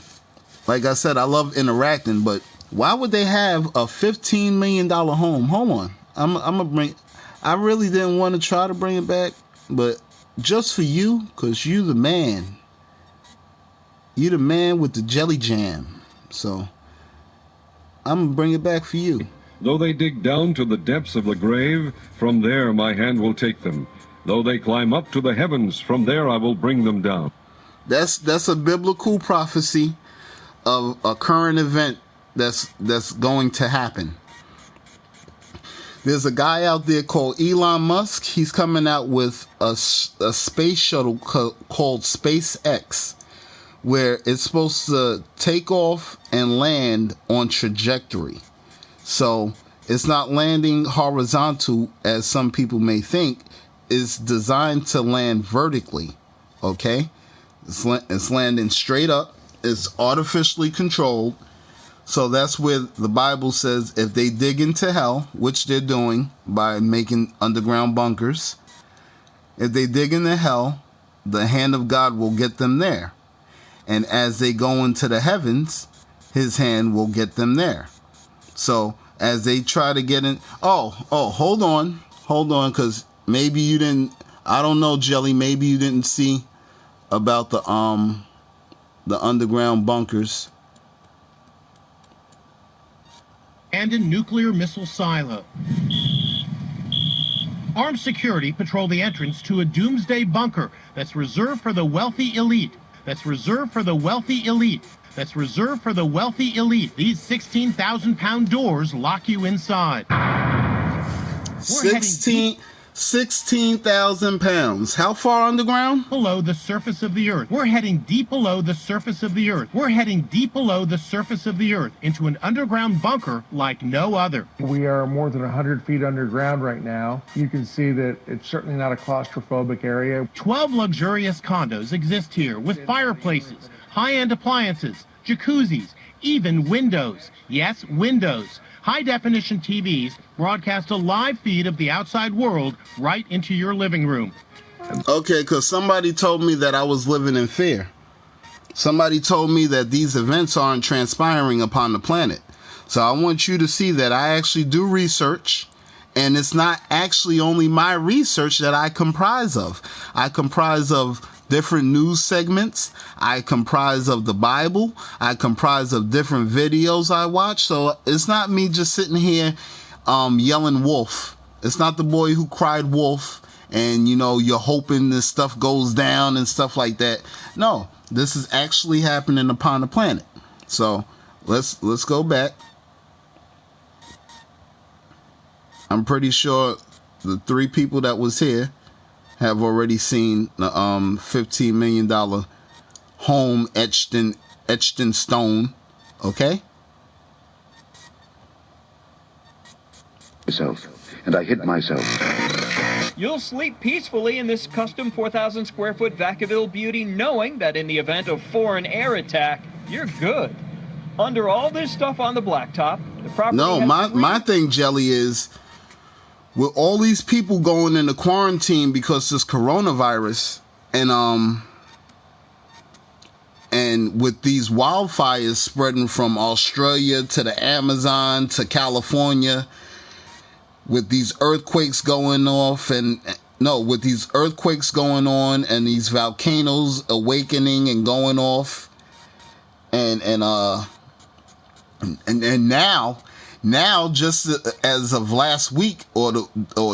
like I said, I love interacting, but why would they have a $15 million home? Hold on. I'm gonna bring. I really didn't want to try to bring it back, but just for you, because you the man. You the man with the jelly jam. So I'm gonna bring it back for you. Though they dig down to the depths of the grave, from there my hand will take them. Though they climb up to the heavens, from there I will bring them down. That's a biblical prophecy of a current event that's going to happen. There's a guy out there called Elon Musk. He's coming out with a space shuttle called SpaceX, where it's supposed to take off and land on trajectory. So it's not landing horizontal as some people may think. It's designed to land vertically. Okay? It's landing straight up. It's artificially controlled. So that's where the Bible says if they dig into hell, which they're doing by making underground bunkers, if they dig into hell, the hand of God will get them there. And as they go into the heavens, his hand will get them there. So as they try to get in, hold on, because maybe you didn't, I don't know, Jelly, maybe you didn't see about the underground bunkers. And a nuclear missile silo. Armed security patrol the entrance to a doomsday bunker that's reserved for the wealthy elite. That's reserved for the wealthy elite. That's reserved for the wealthy elite. These 16,000-pound doors lock you inside. 16,000 pounds. How far underground? Below the surface of the earth. We're heading deep below the surface of the earth. We're heading deep below the surface of the earth into an underground bunker like no other. We are more than 100 feet underground right now. You can see that it's certainly not a claustrophobic area. 12 luxurious condos exist here with fireplaces, high-end appliances, jacuzzis, even windows. Yes, windows. High-definition TVs broadcast a live feed of the outside world right into your living room. Okay, because somebody told me that I was living in fear. Somebody told me that these events aren't transpiring upon the planet. So I want you to see that I actually do research, and it's not actually only my research that I comprise of. I comprise of different news segments. I comprise of the Bible. I comprise of different videos I watch. So it's not me just sitting here yelling wolf. It's not the boy who cried wolf and, you know, you're hoping this stuff goes down and stuff like that. No, this is actually happening upon the planet. So let's go back. I'm pretty sure the 3 people that was here have already seen the $15 million home etched in stone. Okay? And I hid myself. You'll sleep peacefully in this custom 4,000 square foot Vacaville beauty, knowing that in the event of foreign air attack, you're good. Under all this stuff on the blacktop, the property my thing, Jelly, is with all these people going into quarantine because this coronavirus, and with these wildfires spreading from Australia to the Amazon to California, with these earthquakes going off with these earthquakes going on and these volcanoes awakening and going off, and now, just as of last week or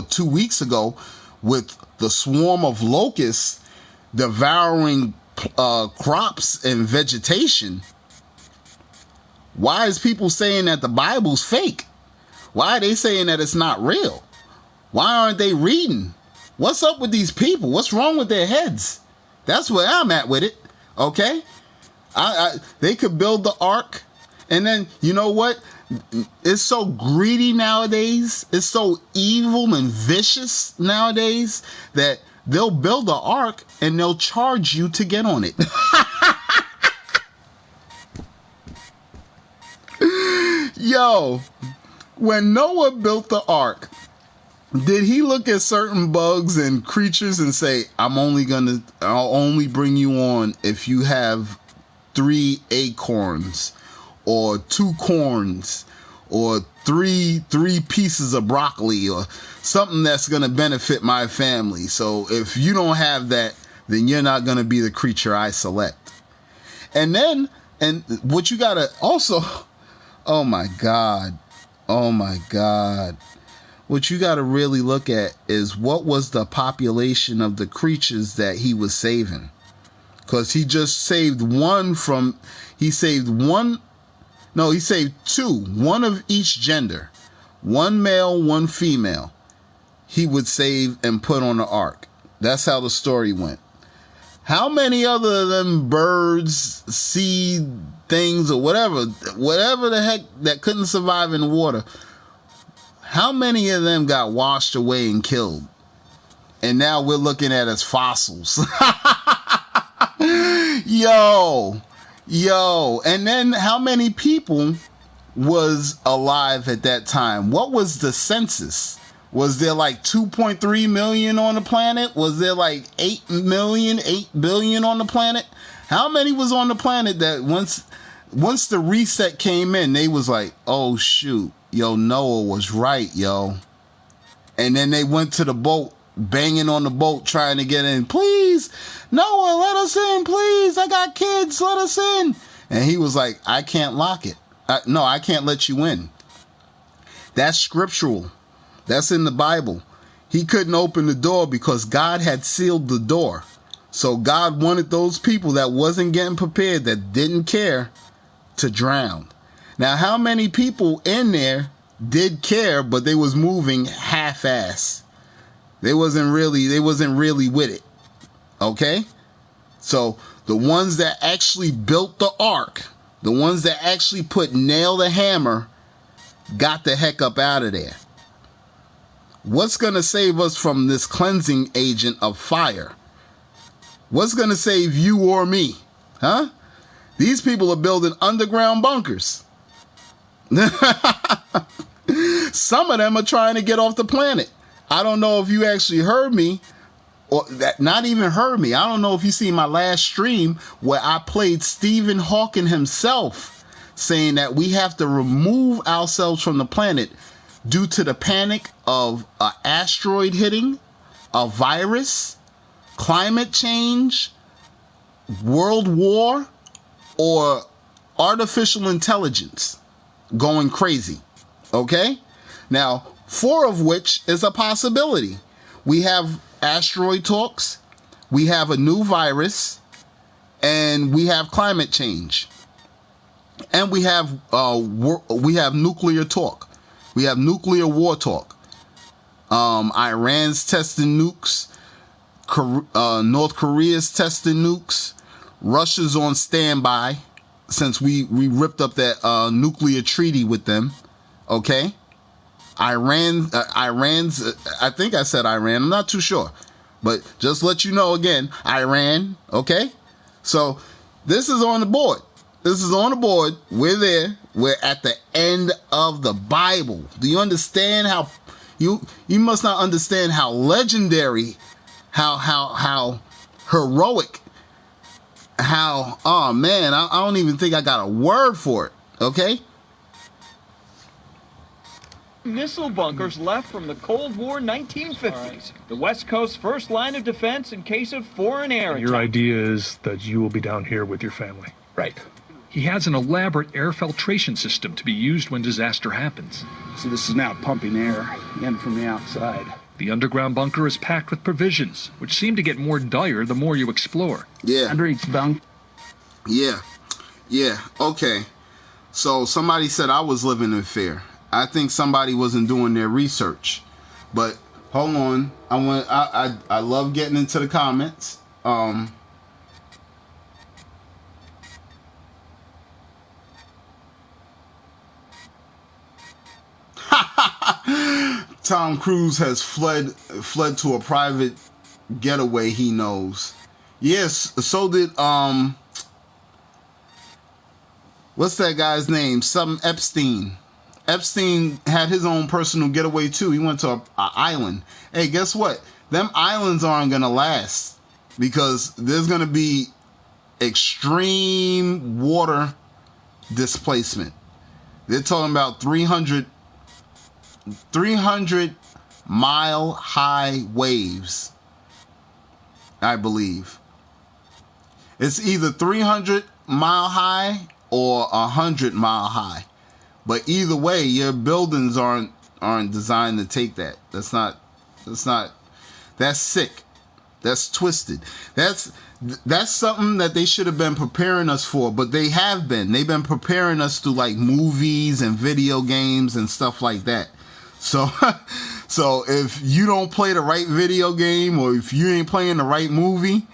2 weeks ago, with the swarm of locusts devouring crops and vegetation, why is people saying that the Bible's fake? Why are they saying that it's not real? Why aren't they reading? What's up with these people? What's wrong with their heads? That's where I'm at with it. Okay? They could build the ark, and then, you know what? It's so greedy nowadays. It's so evil and vicious nowadays that they'll build an ark and they'll charge you to get on it. Yo, when Noah built the ark, did he look at certain bugs and creatures and say, I'll only bring you on if you have 3 acorns or 2 corns or three pieces of broccoli or something that's going to benefit my family. So if you don't have that, then you're not going to be the creature I select. And what you got to also, oh my God. What you got to really look at is what was the population of the creatures that he was saving. Because he just saved he saved 2, one of each gender, 1 male, 1 female. He would save and put on the ark. That's how the story went. How many other of them birds, sea things, or whatever the heck that couldn't survive in the water, how many of them got washed away and killed? And now we're looking at as fossils. Yo. And then how many people was alive at that time? What was the census? Was there like 2.3 million on the planet? Was there like 8 billion on the planet? How many was on the planet that once the reset came in, they was like, oh shoot, yo, Noah was right, yo. And then they went to the boat, banging on the boat, trying to get in. Please, Noah, let us in, please. I got kids, let us in. And he was like, I can't lock it. No, I can't let you in. That's scriptural. That's in the Bible. He couldn't open the door because God had sealed the door. So God wanted those people that wasn't getting prepared, that didn't care, to drown. Now, how many people in there did care, but they was moving half-ass? They wasn't really with it. Okay? So the ones that actually built the ark, the ones that actually put nail the hammer, got the heck up out of there. What's going to save us from this cleansing agent of fire? What's going to save you or me? Huh? These people are building underground bunkers. Some of them are trying to get off the planet. I don't know if you actually heard me, or that not even heard me. I don't know if you see my last stream where I played Stephen Hawking himself saying that we have to remove ourselves from the planet due to the panic of an asteroid hitting, a virus, climate change, world war, or artificial intelligence going crazy. Okay? Now, 4 of which is a possibility. We have asteroid talks, we have a new virus, and we have climate change. And we have nuclear talk. We have nuclear war talk. Iran's testing nukes. North Korea's testing nukes. Russia's on standby since we ripped up that nuclear treaty with them. Okay? Iran's, I think I said Iran. I'm not too sure. But just let you know again, Iran. Okay? So this is on the board. This is on the board. We're there. We're at the end of the Bible. Do you understand how you must not understand how legendary, how heroic, how, oh man, I don't even think I got a word for it. Okay? Missile bunkers left from the Cold War 1950s. The West Coast's first line of defense in case of foreign air attack. Your idea is that you will be down here with your family. Right. He has an elaborate air filtration system to be used when disaster happens. So this is now pumping air in from the outside. The underground bunker is packed with provisions, which seem to get more dire the more you explore. Yeah. Under each bunk. Yeah. Okay. So somebody said I was living in fear. I think somebody wasn't doing their research. But hold on. I love getting into the comments. Tom Cruise has fled to a private getaway he knows. Yes, so did what's that guy's name? Something Epstein. Epstein had his own personal getaway too. He went to an island. Hey, guess what? Them islands aren't gonna last because there's gonna be extreme water displacement. They're talking about 300 mile high waves, I believe. It's either 300 mile high or 100 mile high. But either way, your buildings aren't designed to take that. That's sick. That's twisted. That's something that they should have been preparing us for, but they have been. They've been preparing us through like movies and video games and stuff like that. So if you don't play the right video game or if you ain't playing the right movie,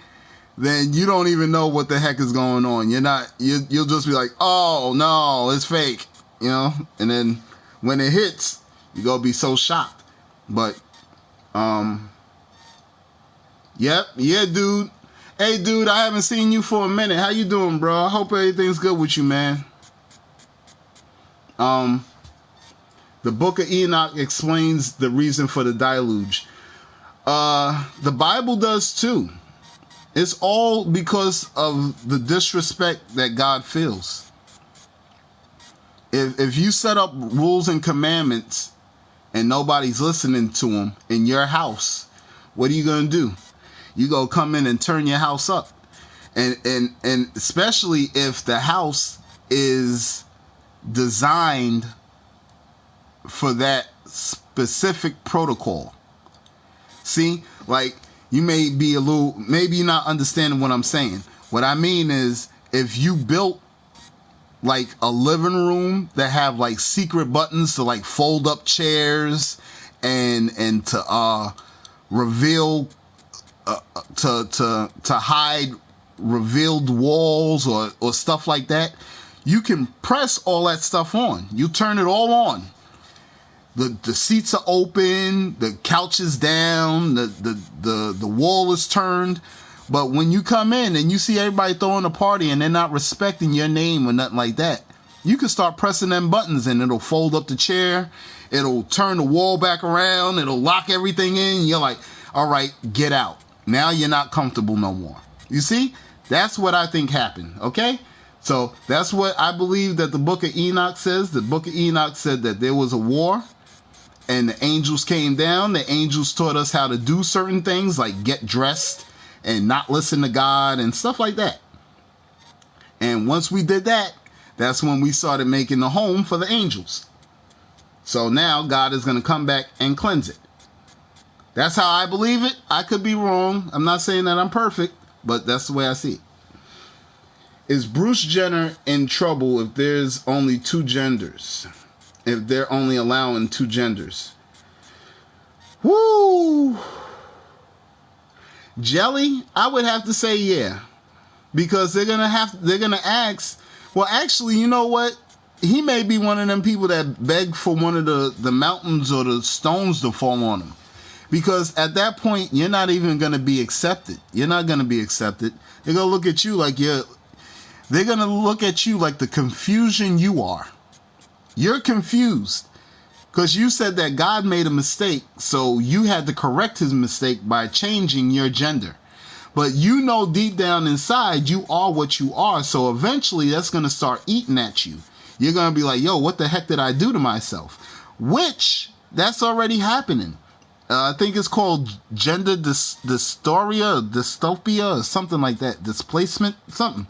then you don't even know what the heck is going on. You'll just be like, oh no, it's fake, and then when it hits, you're gonna be so shocked. But yeah, dude. Hey dude, I haven't seen you for a minute. How you doing, bro? I hope everything's good with you, man. The book of Enoch explains the reason for the deluge. The Bible does too. It's all because of the disrespect that God feels. If you set up rules and commandments and nobody's listening to them in your house, what are you going to do? You go come in and turn your house up. And especially if the house is designed for that specific protocol. See, like, you may be maybe you're not understanding what I'm saying. What I mean is, if you built like a living room that have like secret buttons to like fold up chairs and to reveal to hide revealed walls or stuff like that, you can press all that stuff on. You turn it all on. The seats are open, the couch is down, the wall is turned. But when you come in and you see everybody throwing a party and they're not respecting your name or nothing like that, you can start pressing them buttons and it'll fold up the chair, it'll turn the wall back around, it'll lock everything in, and you're like, all right, get out. Now you're not comfortable no more. You see? That's what I think happened, okay? So that's what I believe that the book of Enoch says. The book of Enoch said that there was a war and the angels came down. The angels taught us how to do certain things like get dressed and not listen to God and stuff like that. And once we did that, that's when we started making the home for the angels. So now God is going to come back and cleanse it. That's how I believe it. I could be wrong. I'm not saying that I'm perfect, but that's the way I see it. Is Bruce Jenner in trouble if there's only two genders? If they're only allowing two genders? Woo! Jelly, I would have to say yeah. Because they're gonna ask, well, actually, you know what? He may be one of them people that beg for one of the mountains or the stones to fall on him. Because at that point, you're not even going to be accepted. You're not going to be accepted. They're going to look at you like they're going to look at you like the confusion you are. You're confused because you said that God made a mistake, so you had to correct his mistake by changing your gender. But you know deep down inside you are what you are, so eventually that's going to start eating at you. You're going to be like, yo, what the heck did I do to myself? Which, that's already happening. I think it's called gender dystopia or something like that. Displacement, something.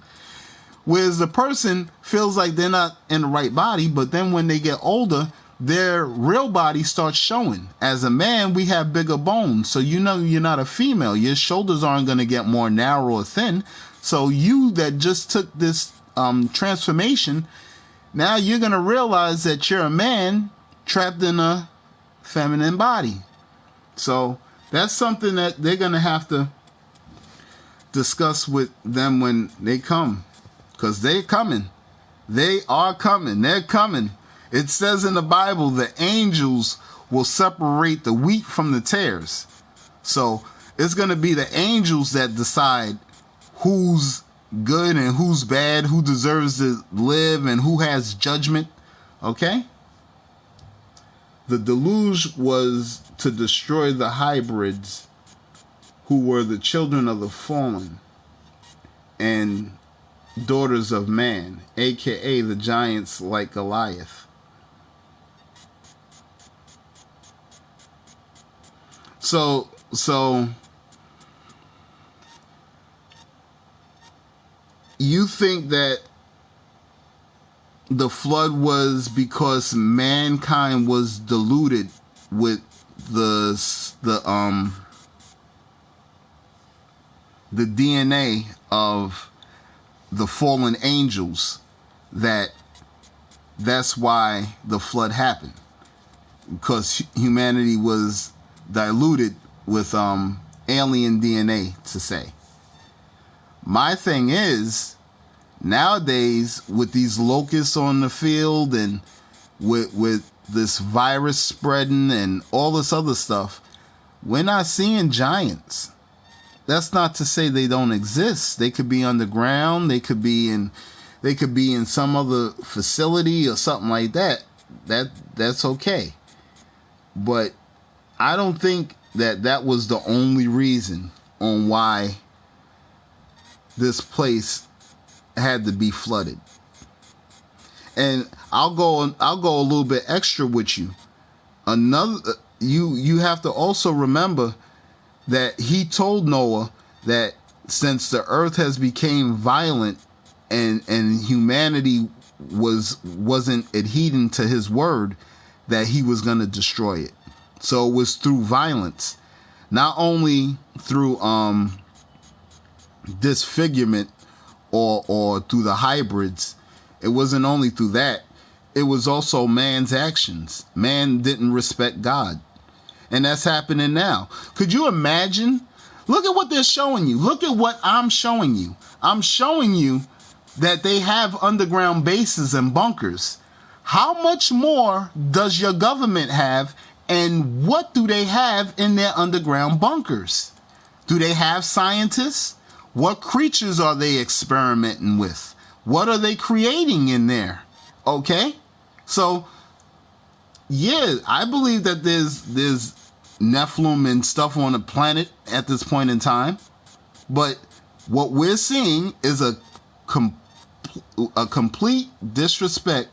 Whereas the person feels like they're not in the right body, but then when they get older, their real body starts showing. As a man, we have bigger bones, so you know you're not a female. Your shoulders aren't going to get more narrow or thin. So you that just took this transformation, now you're going to realize that you're a man trapped in a feminine body. So that's something that they're going to have to discuss with them when they come. Because they're coming. They are coming. They're coming. It says in the Bible, the angels will separate the wheat from the tares. So it's going to be the angels that decide who's good and who's bad, who deserves to live and who has judgment. Okay? The deluge was to destroy the hybrids who were the children of the fallen and daughters of man, aka the giants like Goliath. So you think that the flood was because mankind was diluted with the DNA of the fallen angels, that's why the flood happened, because humanity was diluted with alien DNA, to say. My thing is, nowadays with these locusts on the field and with this virus spreading and all this other stuff, we're not seeing giants. That's not to say they don't exist. They could be underground. They could be in they could be in some other facility or something like that. That's okay. But I don't think that was the only reason on why this place had to be flooded. And I'll go a little bit extra with you. You have to also remember that he told Noah that since the earth has become violent and humanity wasn't adhering to his word, that he was going to destroy it. So it was through violence, not only through disfigurement or through the hybrids. It wasn't only through that. It was also man's actions. Man didn't respect God. And that's happening now. Could you imagine? Look at what they're showing you. Look at what I'm showing you. I'm showing you that they have underground bases and bunkers. How much more does your government have, and what do they have in their underground bunkers? Do they have scientists? What creatures are they experimenting with? What are they creating in there? Okay? So, yeah, I believe that there's Nephilim and stuff on the planet at this point in time. But what we're seeing is a complete disrespect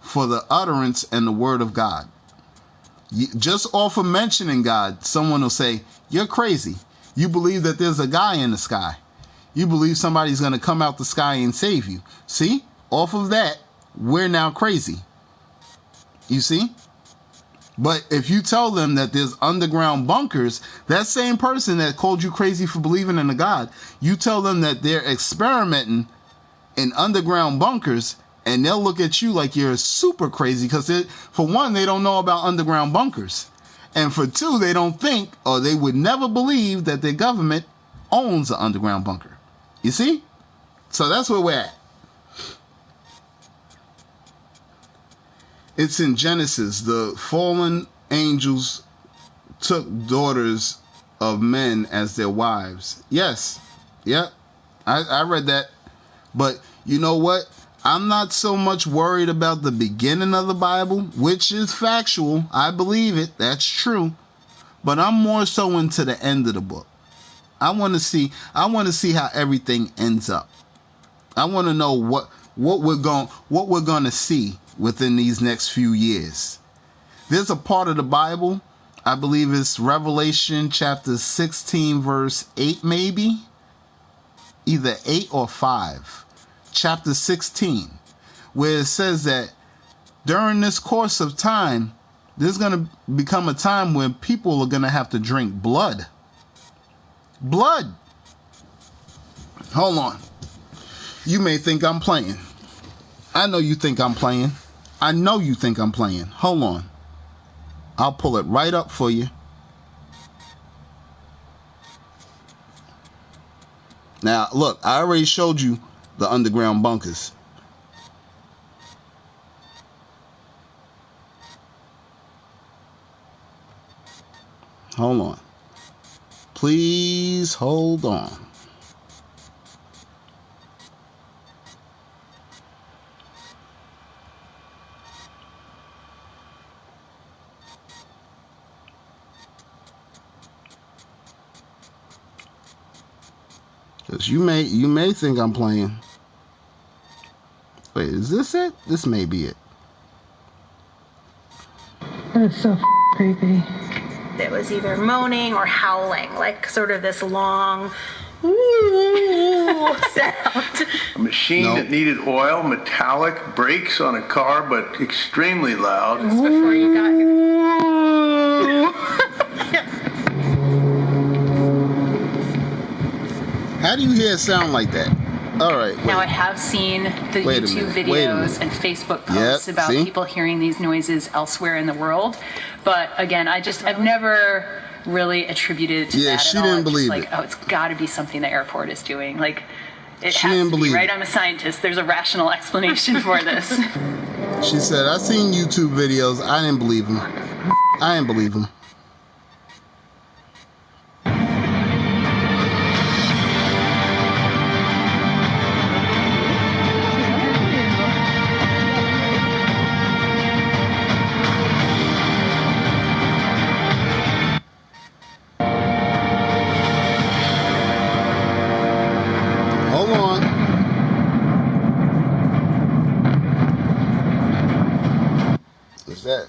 for the utterance and the word of God. Just off of mentioning God, someone will say, you're crazy. You believe that there's a guy in the sky. You believe somebody's going to come out the sky and save you. See? Off of that, we're now crazy. You see? But if you tell them that there's underground bunkers, that same person that called you crazy for believing in a God, you tell them that they're experimenting in underground bunkers, and they'll look at you like you're super crazy because, for one, they don't know about underground bunkers. And for two, they don't think, or they would never believe, that their government owns an underground bunker. You see? So that's where we're at. It's in Genesis. The fallen angels took daughters of men as their wives. Yes. Yep. I read that. But you know what? I'm not so much worried about the beginning of the Bible, which is factual. I believe it. That's true. But I'm more so into the end of the book. I want to see how everything ends up. I want to know what we're going to see within these next few years. There's a part of the Bible, I believe it's Revelation chapter 16 verse 8, maybe either 8 or 5, chapter 16, where it says that during this course of time, there's going to become a time when people are going to have to drink blood. Hold on. You may think I'm playing. I know you think I'm playing. Hold on. I'll pull it right up for you. Now, look, I already showed you the underground bunkers. Hold on. Please hold on. Because you may think I'm playing. Wait, is this it? This may be it. That is so creepy. It was either moaning or howling, like sort of this long sound. A machine that needed oil, metallic, brakes on a car, but extremely loud. This was before you got here. How do you hear it sound like that? All right. Now, I have seen the YouTube videos and Facebook posts about people hearing these noises elsewhere in the world. But again, I've never really attributed it to that she at all. didn't believe it. Oh, it's got to be something the airport is doing. Like, it has to be, right? I'm a scientist. There's a rational explanation for this. She said, I seen YouTube videos. I didn't believe them. on. What's that?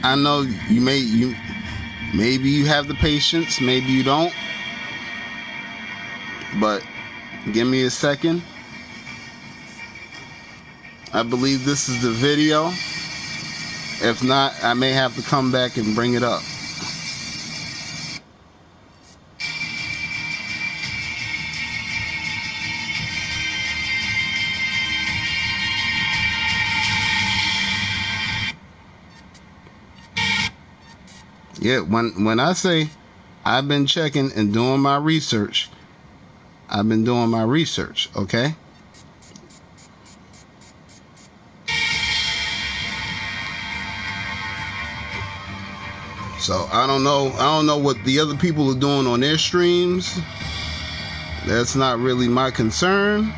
I know maybe you have the patience, maybe you don't, but give me a second. I believe this is the video. If not, I may have to come back and bring it up. Yeah, when I say I've been checking and doing my research, I've been doing my research, okay? So I don't know what the other people are doing on their streams. That's not really my concern.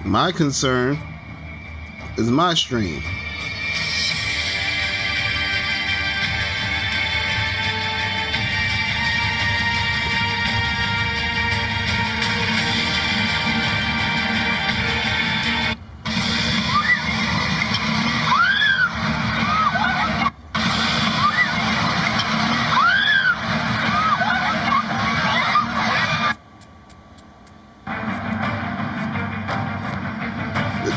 My concern is my stream.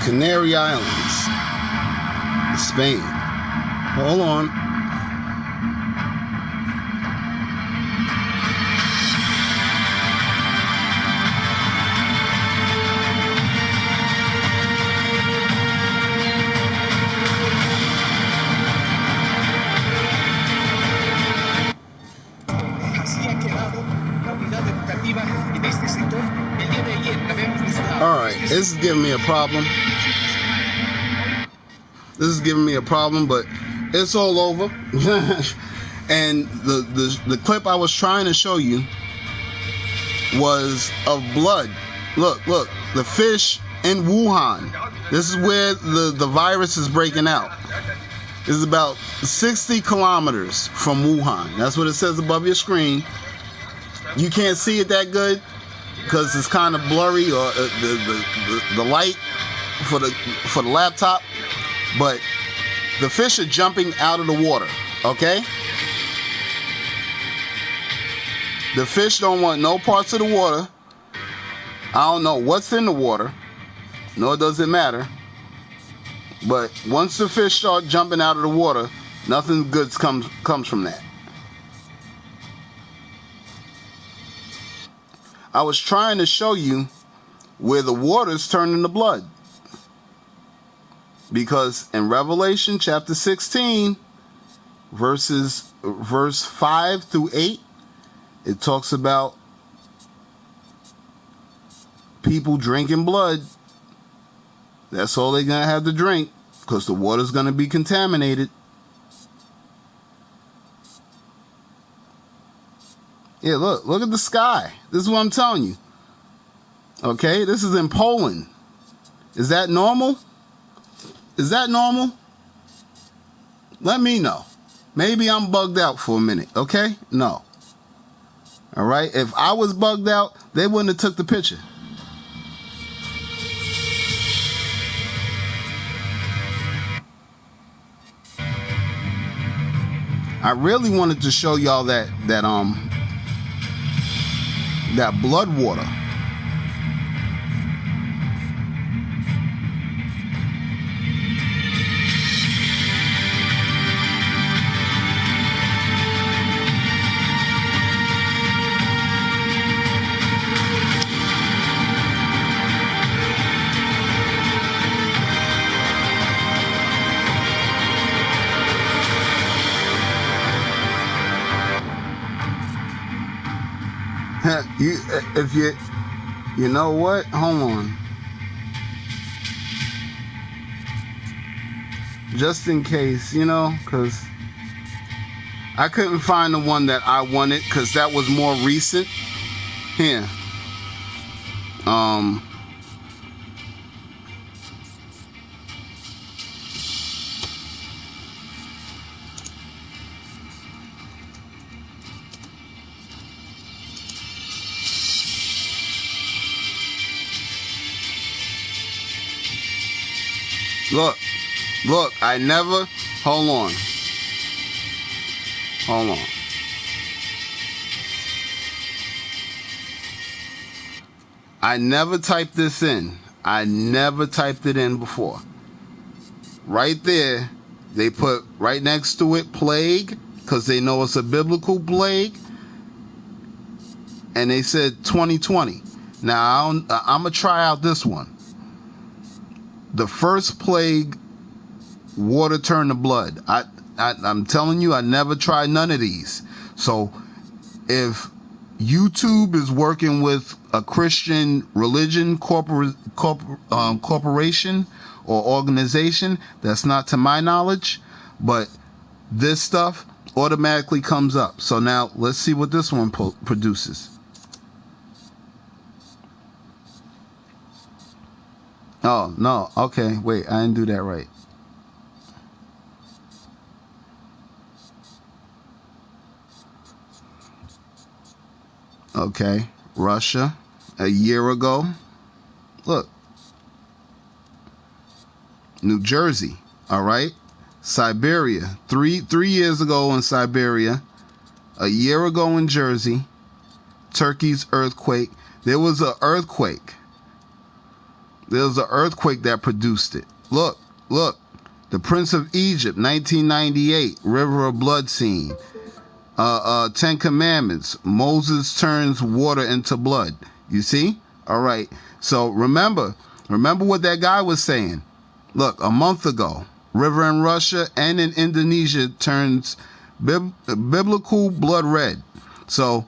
Canary Islands, Spain. Hold on. All right, this is giving me a problem. This is giving me a problem, but it's all over. And the clip I was trying to show you was of blood. Look, the fish in Wuhan. This is where the virus is breaking out. This is about 60 kilometers from Wuhan. That's what it says above your screen. You can't see it that good because it's kind of blurry, or the light for the laptop. But the fish are jumping out of the water, okay? The fish don't want no parts of the water. I don't know what's in the water, nor does it matter. But once the fish start jumping out of the water, nothing good comes from that. I was trying to show you where the waters turn into blood. Because in Revelation chapter 16, verse 5 through 8, it talks about people drinking blood. That's all they're going to have to drink, because the water's going to be contaminated. Yeah, look at the sky. This is what I'm telling you. Okay, this is in Poland. Is that normal? Is that normal? Let me know. Maybe I'm bugged out for a minute, okay? No. All right? If I was bugged out, they wouldn't have took the picture. I really wanted to show y'all that blood water. You know what? Hold on. just in case, you know, because I couldn't find the one that I wanted because that was more recent. Here. Look, I never, hold on. I never typed this in. I never typed it in before. Right there, they put right next to it plague, because they know it's a biblical plague. And they said 2020. Now, I'm going to try out this one. The first plague, water turned to blood. I'm telling you, I never tried none of these. So if YouTube is working with a Christian religion corporation or organization, that's not to my knowledge, but this stuff automatically comes up. So now let's see what this one produces. Oh, no. Okay, wait. I didn't do that right. Okay. Russia. A year ago. Look. New Jersey. All right. Siberia. Three years ago in Siberia. A year ago in Jersey. Turkey's earthquake. There was an earthquake. There's an earthquake that produced it. Look. The Prince of Egypt, 1998, River of Blood scene. 10 Commandments, Moses turns water into blood. You see? All right. So remember what that guy was saying. Look, a month ago, river in Russia and in Indonesia turns biblical blood red. So,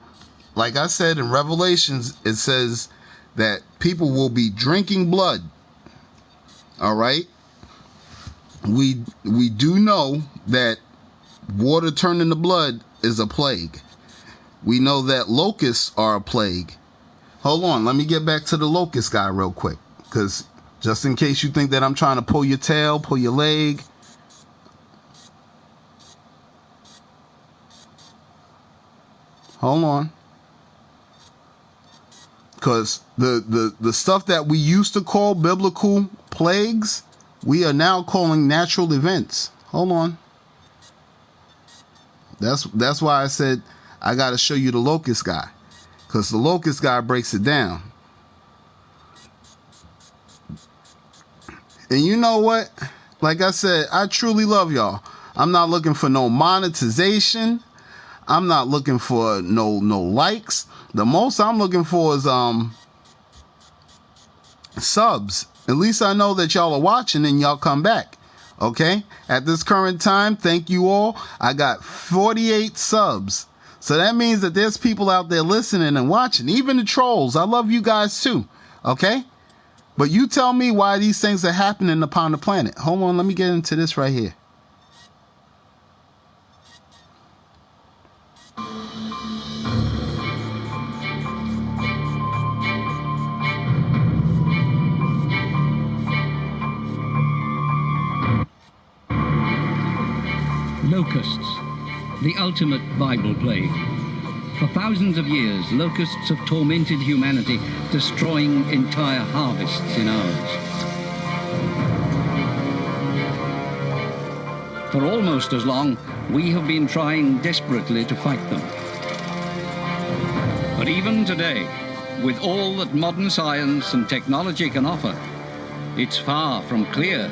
like I said in Revelations, it says that people will be drinking blood. All right. We do know that water turning to blood is a plague. We know that locusts are a plague. Hold on, let me get back to the locust guy real quick, because just in case you think that I'm trying to pull your tail, pull your leg. Hold on. Because the stuff that we used to call biblical plagues, we are now calling natural events. Hold on. That's why I said I got to show you the locust guy, because the locust guy breaks it down. And you know what? Like I said, I truly love y'all. I'm not looking for no monetization. I'm not looking for no likes. The most I'm looking for is subs. At least I know that y'all are watching and y'all come back. Okay? At this current time, thank you all. I got 48 subs. So that means that there's people out there listening and watching. Even the trolls. I love you guys too. Okay? But you tell me why these things are happening upon the planet. Hold on, let me get into this right here. Locusts, the ultimate Bible plague. For thousands of years, locusts have tormented humanity, destroying entire harvests in ours. For almost as long, we have been trying desperately to fight them. But even today, with all that modern science and technology can offer, it's far from clear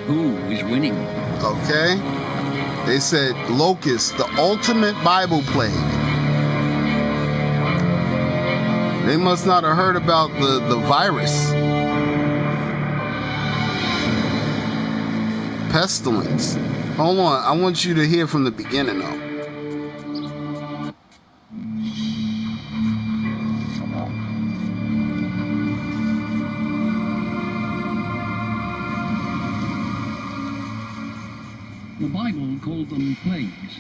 who is winning. Okay. They said locust, the ultimate Bible plague. They must not have heard about the virus. Pestilence. Hold on, I want you to hear from the beginning though. The Bible called them plagues.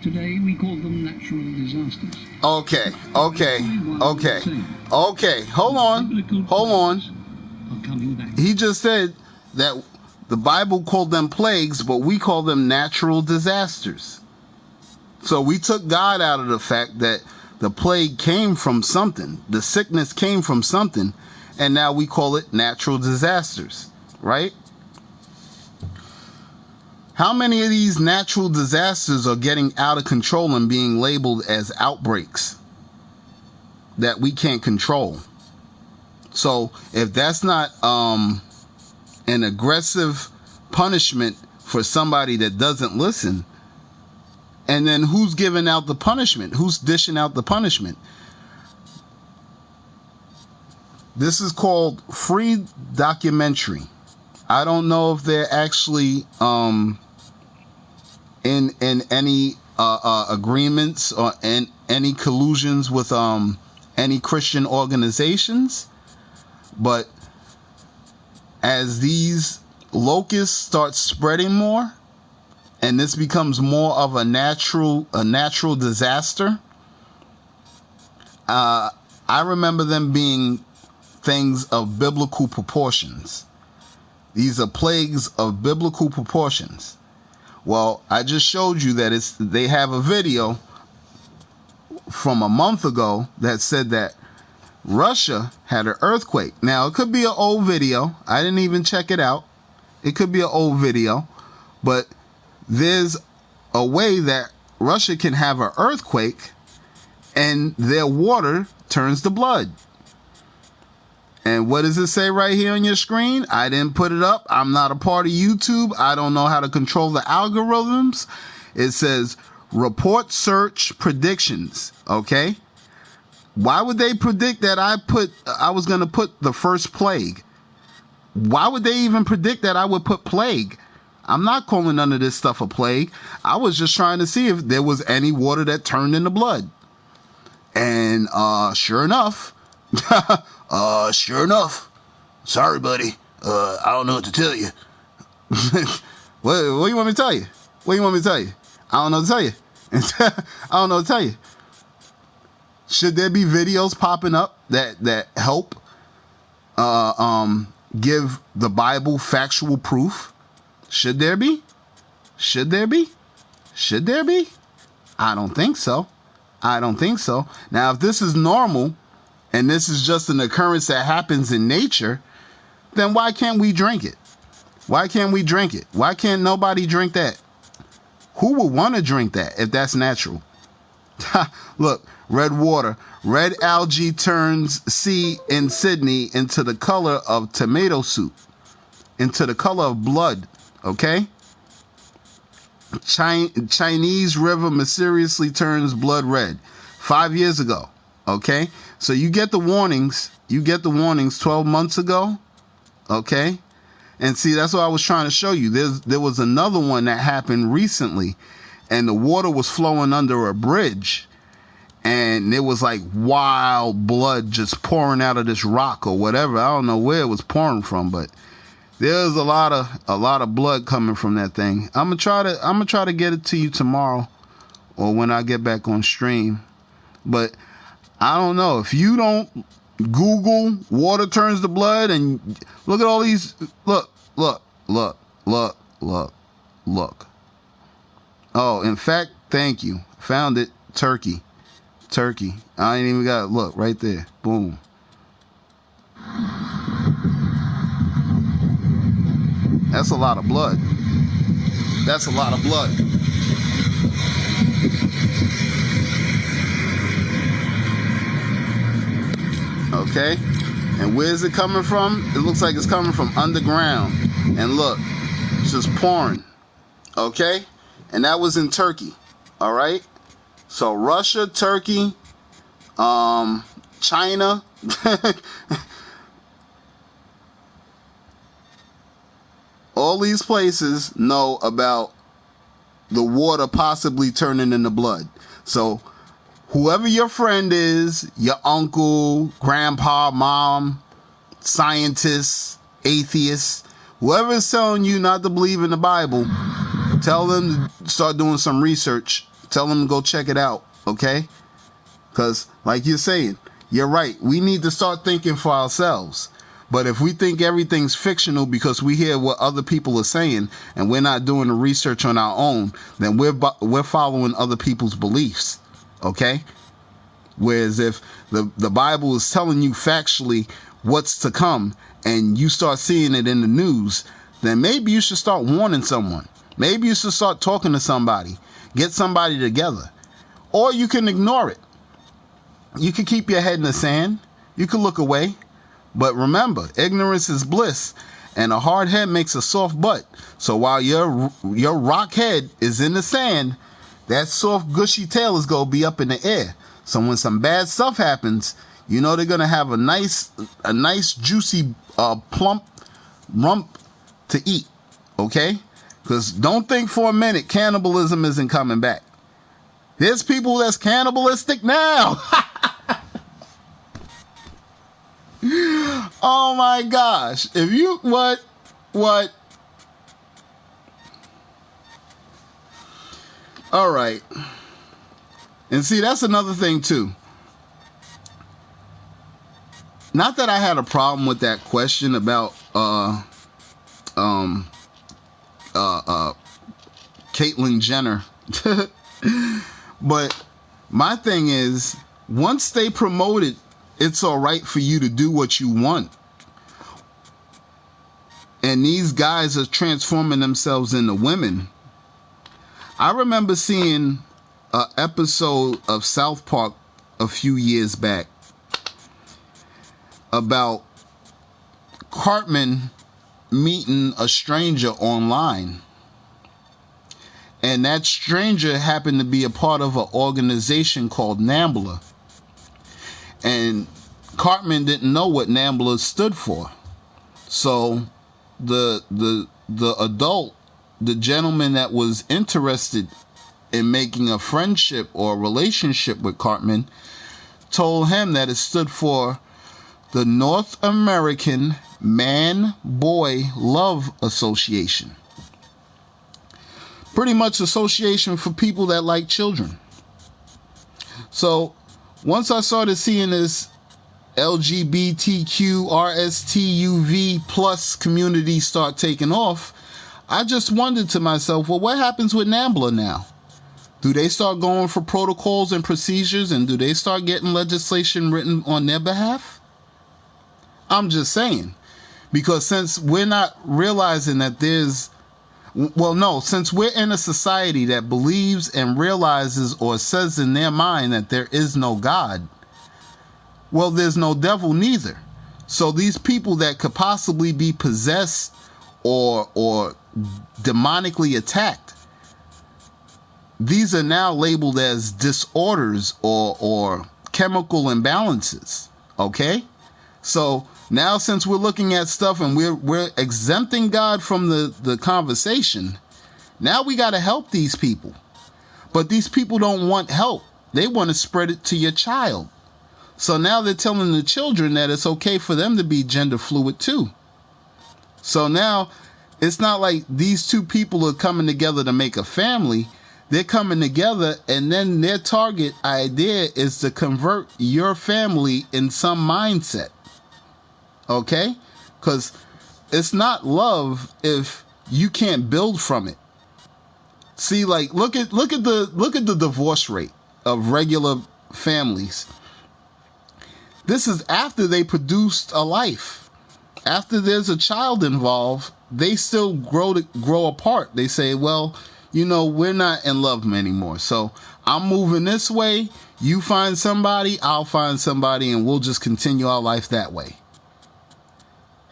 Today we call them natural disasters. Okay. Hold on. He just said that the Bible called them plagues, but we call them natural disasters. So we took God out of the fact that the plague came from something. The sickness came from something, and now we call it natural disasters, right? How many of these natural disasters are getting out of control and being labeled as outbreaks that we can't control? So if that's not an aggressive punishment for somebody that doesn't listen, and then who's giving out the punishment? Who's dishing out the punishment? This is called free documentary. I don't know if they're actually in any agreements or in any collusions with any Christian organizations, but as these locusts start spreading more, and this becomes more of a natural disaster, I remember them being things of biblical proportions. These are plagues of biblical proportions. Well, I just showed you that they have a video from a month ago that said that Russia had an earthquake. Now, it could be an old video. I didn't even check it out. It could be an old video, but there's a way that Russia can have an earthquake and their water turns to blood. And what does it say right here on your screen? I didn't put it up. I'm not a part of YouTube. I don't know how to control the algorithms. It says report search predictions. Okay. Why would they predict that I was going to put the first plague? Why would they even predict that I would put plague? I'm not calling none of this stuff a plague. I was just trying to see if there was any water that turned into blood. And sure enough, sorry, buddy. I don't know what to tell you. What do you want me to tell you? What do you want me to tell you? I don't know what to tell you. I don't know what to tell you. Should there be videos popping up that help give the Bible factual proof? Should there be? Should there be? Should there be? I don't think so. I don't think so. Now, if this is normal and this is just an occurrence that happens in nature, then why can't we drink it? Why can't we drink it? Why can't nobody drink that? Who would want to drink that if that's natural? Look, red water. Red algae turns sea in Sydney into the color of tomato soup, into the color of blood. Okay? Chinese river mysteriously turns blood red 5 years ago. Okay? So you get the warnings. You get the warnings 12 months ago. Okay? And see, that's what I was trying to show you. There was another one that happened recently, and the water was flowing under a bridge, and it was like wild blood just pouring out of this rock or whatever. I don't know where it was pouring from, but there's a lot of blood coming from that thing. I'm gonna try to get it to you tomorrow or when I get back on stream. But I don't know, if you don't Google water turns to blood and look at all these, look. Oh, in fact, thank you. Found it. Turkey. I ain't even got it. Look right there. Boom. That's a lot of blood. That's a lot of blood. Okay. And where's it coming from? It looks like it's coming from underground. And look, it's just pouring. Okay? And that was in Turkey. All right? So Russia, Turkey, China. All these places know about the water possibly turning into blood. So whoever your friend is, your uncle, grandpa, mom, scientists, atheists, whoever is telling you not to believe in the Bible, Tell them to start doing some research. Tell them to go check it out, okay? Because, like you're saying, you're right. We need to start thinking for ourselves. But if we think everything's fictional because we hear what other people are saying and we're not doing the research on our own, then we're following other people's beliefs, okay? Whereas if the Bible is telling you factually what's to come and you start seeing it in the news, then maybe you should start warning someone. Maybe you should start talking to somebody. Get somebody together. Or you can ignore it. You can keep your head in the sand. You can look away. But remember, ignorance is bliss, and a hard head makes a soft butt. So while your rock head is in the sand, that soft, gushy tail is going to be up in the air. So when some bad stuff happens, you know they're going to have a nice, juicy, plump rump to eat. Okay? Because don't think for a minute cannibalism isn't coming back. There's people that's cannibalistic now. Oh my gosh. If you, what? All right. And see, that's another thing too. Not that I had a problem with that question about, Caitlyn Jenner. But my thing is, once they promoted it's all right for you to do what you want, and these guys are transforming themselves into women. I remember seeing an episode of South Park a few years back about Cartman meeting a stranger online, and that stranger happened to be a part of an organization called NAMBLA. And Cartman didn't know what NAMBLA stood for. So the adult, the gentleman that was interested in making a friendship or a relationship with Cartman, told him that it stood for the North American Man-Boy Love Association. Pretty much association for people that like children. So once I started seeing this LGBTQ RSTUV plus community start taking off, I just wondered to myself, well, what happens with NAMBLA now? Do they start going for protocols and procedures, and do they start getting legislation written on their behalf? I'm just saying, because since we're not realizing that since we're in a society that believes and realizes or says in their mind that there is no God, well, there's no devil neither. So these people that could possibly be possessed or demonically attacked, these are now labeled as disorders or chemical imbalances. Okay? So now, since we're looking at stuff and we're exempting God from the conversation, now we got to help these people. But these people don't want help. They want to spread it to your child. So now they're telling the children that it's okay for them to be gender fluid too. So now it's not like these two people are coming together to make a family. They're coming together, and then their target idea is to convert your family in some mindset. Okay? Because it's not love if you can't build from it. See, like, look at the divorce rate of regular families. This is after they produced a life. After there's a child involved, they still grow apart. They say, well, we're not in love anymore. So I'm moving this way. You find somebody, I'll find somebody, and we'll just continue our life that way.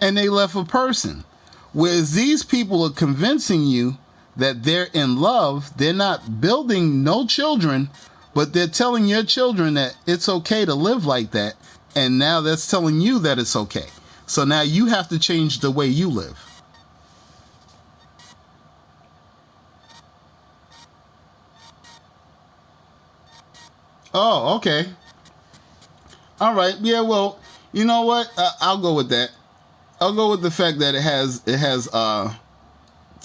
And they left a person. Whereas these people are convincing you that they're in love. They're not building no children, but they're telling your children that it's okay to live like that. And now that's telling you that it's okay. So now you have to change the way you live. Oh, okay. All right. Yeah, well, you know what? I'll go with that. I'll go with the fact that it has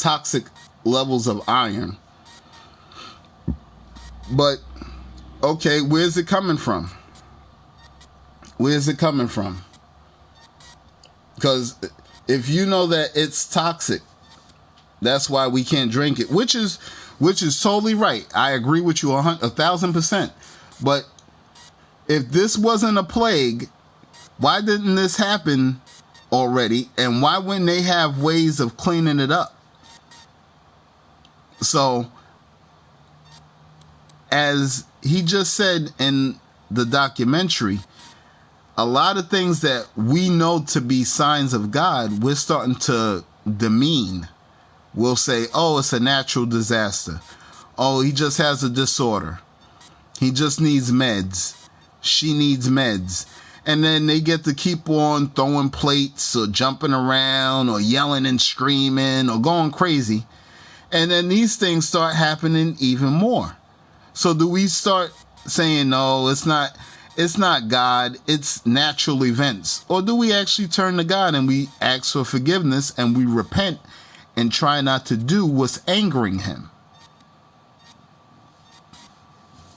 toxic levels of iron. But okay, where's it coming from? Where's it coming from? Because if you know that it's toxic, that's why we can't drink it, which is totally right. I agree with you 1,000%. But if this wasn't a plague, why didn't this happen already? And why wouldn't they have ways of cleaning it up? So, as he just said in the documentary, a lot of things that we know to be signs of God, we're starting to demean. We'll say, oh, it's a natural disaster. Oh, he just has a disorder. He just needs meds. She needs meds. And then they get to keep on throwing plates or jumping around or yelling and screaming or going crazy. And then these things start happening even more. So do we start saying, no, it's not God, it's natural events? Or do we actually turn to God and we ask for forgiveness and we repent and try not to do what's angering him?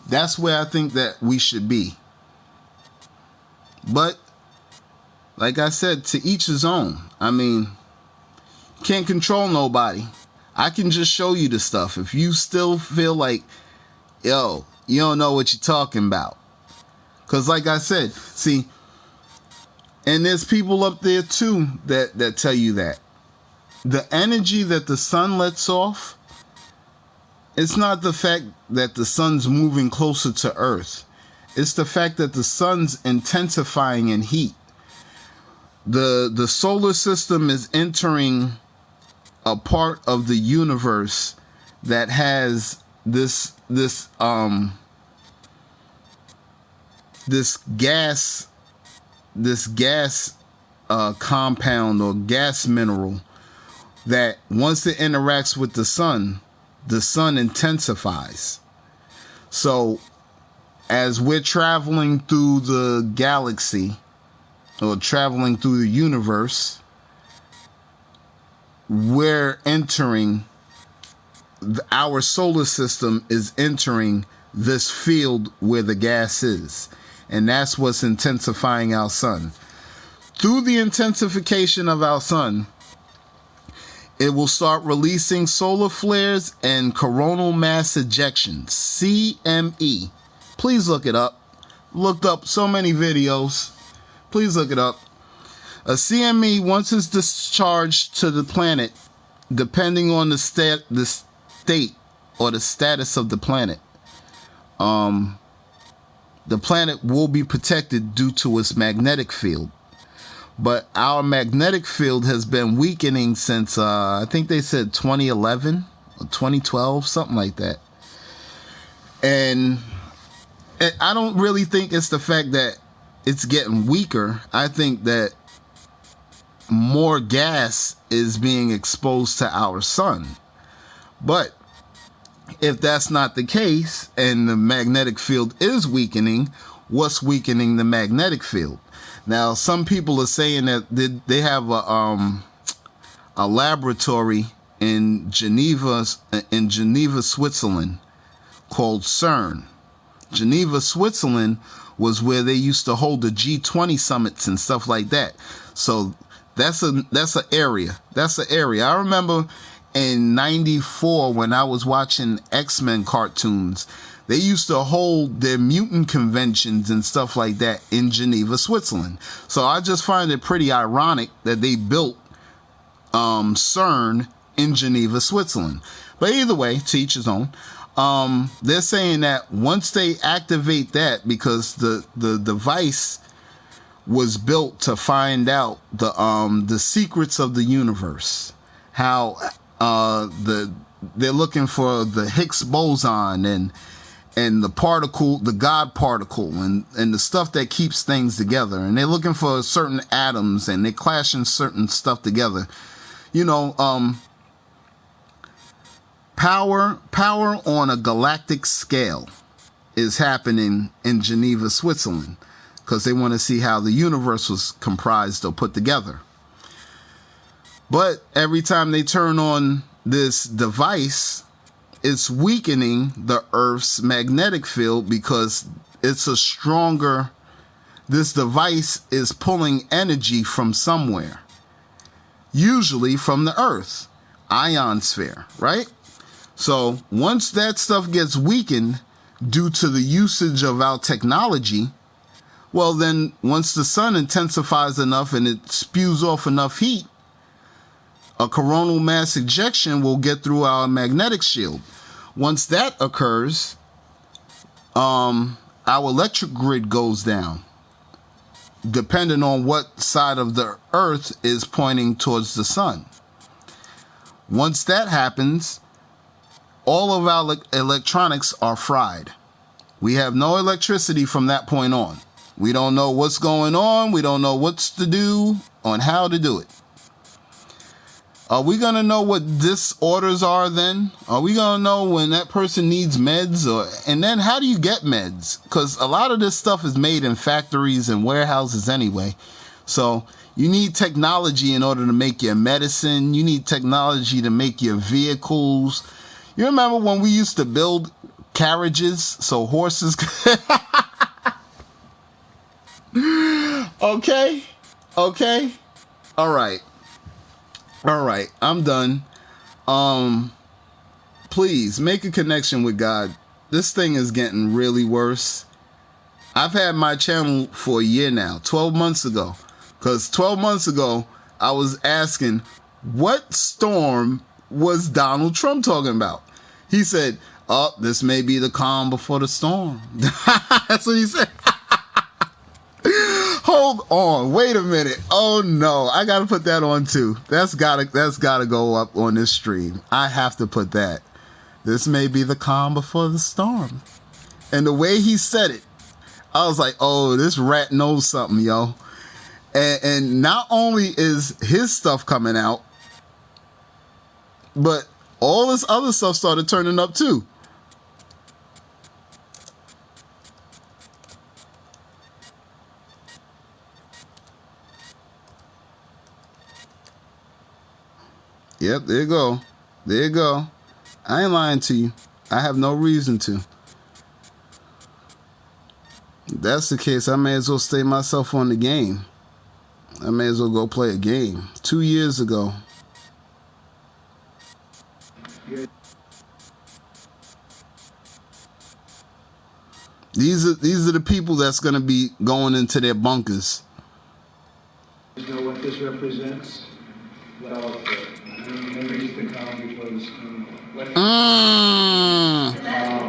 That's where I think that we should be. But, like I said, to each his own. I mean, can't control nobody. I can just show you the stuff. If you still feel like, yo, you don't know what you're talking about. Because like I said, see, and there's people up there too that tell you that. The energy that the sun lets off, it's not the fact that the sun's moving closer to Earth. It's the fact that the sun's intensifying in heat. The solar system is entering a part of the universe that has this gas compound or gas mineral that once it interacts with the sun intensifies. So as we're traveling through the galaxy or traveling through the universe, we're entering, our solar system is entering this field where the gas is. And that's what's intensifying our sun. Through the intensification of our sun, it will start releasing solar flares and coronal mass ejections, CME. Please look it up. Looked up so many videos. Please look it up. A CME, once it's discharged to the planet, depending on the state or the status of the planet, the planet will be protected due to its magnetic field. But our magnetic field has been weakening since, I think they said 2011 or 2012, something like that. And I don't really think it's the fact that it's getting weaker. I think that more gas is being exposed to our sun. But if that's not the case and the magnetic field is weakening, what's weakening the magnetic field? Now, some people are saying that they have a laboratory in Geneva, Switzerland, called CERN. Geneva, Switzerland was where they used to hold the G20 summits and stuff like that. So that's an area. That's an area. I remember in '94 when I was watching X-Men cartoons, they used to hold their mutant conventions and stuff like that in Geneva, Switzerland. So I just find it pretty ironic that they built CERN in Geneva, Switzerland. But either way, to each his own. They're saying that once they activate that, because the device was built to find out the secrets of the universe, how they're looking for the Higgs boson and the particle, the God particle, and the stuff that keeps things together. And they're looking for certain atoms, and they're clashing certain stuff together. You know, power on a galactic scale is happening in Geneva, Switzerland, because they want to see how the universe was comprised or put together. But every time they turn on this device is weakening the Earth's magnetic field because it's a stronger, this device is pulling energy from somewhere, usually from the Earth, ionosphere, right? So once that stuff gets weakened due to the usage of our technology, well then once the sun intensifies enough and it spews off enough heat, a coronal mass ejection will get through our magnetic shield. Once that occurs, our electric grid goes down, depending on what side of the Earth is pointing towards the sun. Once that happens, all of our electronics are fried. We have no electricity from that point on. We don't know what's going on. We don't know what's to do on how to do it. Are we going to know what disorders are then? Are we going to know when that person needs meds? And then how do you get meds? Because a lot of this stuff is made in factories and warehouses anyway. So you need technology in order to make your medicine. You need technology to make your vehicles. You remember when we used to build carriages so horses could... Okay. All right, I'm done. Please make a connection with God. This thing is getting really worse. I've had my channel for a year now, 12 months ago. Because 12 months ago, I was asking, what storm was Donald Trump talking about? He said, oh, this may be the calm before the storm. That's what he said. Hold on, wait a minute. Oh no, I gotta put that on too. That's gotta go up on this stream. I have to put that. This may be the calm before the storm. And the way he said it, I was like, oh, this rat knows something, yo. And not only is his stuff coming out, but all this other stuff started turning up too. Yep, there you go. There you go. I ain't lying to you. I have no reason to. If that's the case, I may as well stay myself on the game. I may as well go play a game. 2 years ago. These are the people that's going to be going into their bunkers. You know what this represents? Well,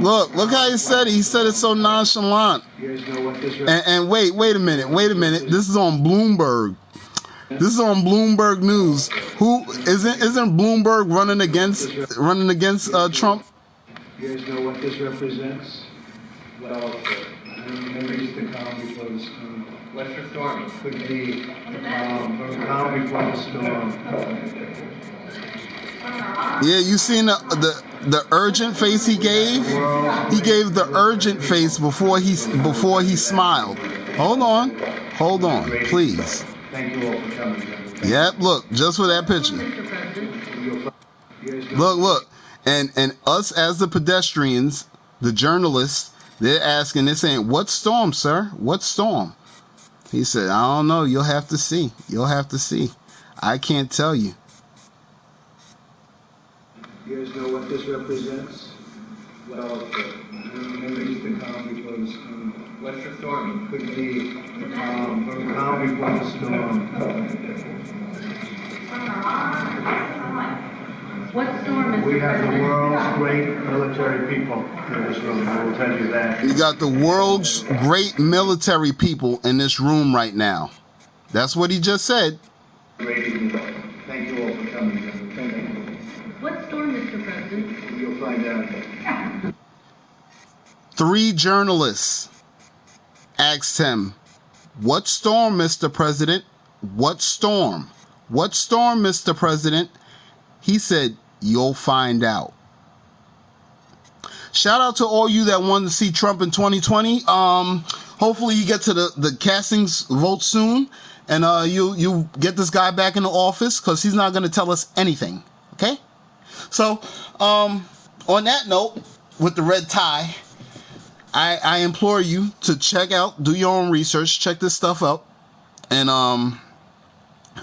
Look how he said it. He said it so nonchalant. And wait a minute. This is on Bloomberg. This is on Bloomberg News. Who isn't Bloomberg running against Trump? You guys know what this represents? Well, memories to come before the storm. What's the storm? Could be calm before the storm. Yeah, you seen the urgent face he gave? He gave the urgent face before he smiled. Hold on, please. Thank you all for coming. Yep, look, just for that picture. Look, and us as the pedestrians, the journalists, they're saying, what storm, sir? What storm? He said, I don't know. You'll have to see. I can't tell you. You guys know what this represents? Well, memories to come before the storm. What's the storm? Could be calm before the storm. What storm is? We have the world's great military people in this room. I will tell you that. We got the world's great military people in this room right now. That's what he just said. Thank you all for coming. Thank you. What storm, Mr. President? You'll find out. 3 journalists asked him, what storm, Mr. President? What storm? What storm, Mr. President? He said, you'll find out. Shout out to all you that wanted to see Trump in 2020. Hopefully you get to the castings vote soon, and you get this guy back in the office, because he's not going to tell us anything. Okay? So, on that note, with the red tie, I implore you to check out, do your own research, check this stuff out, and I'm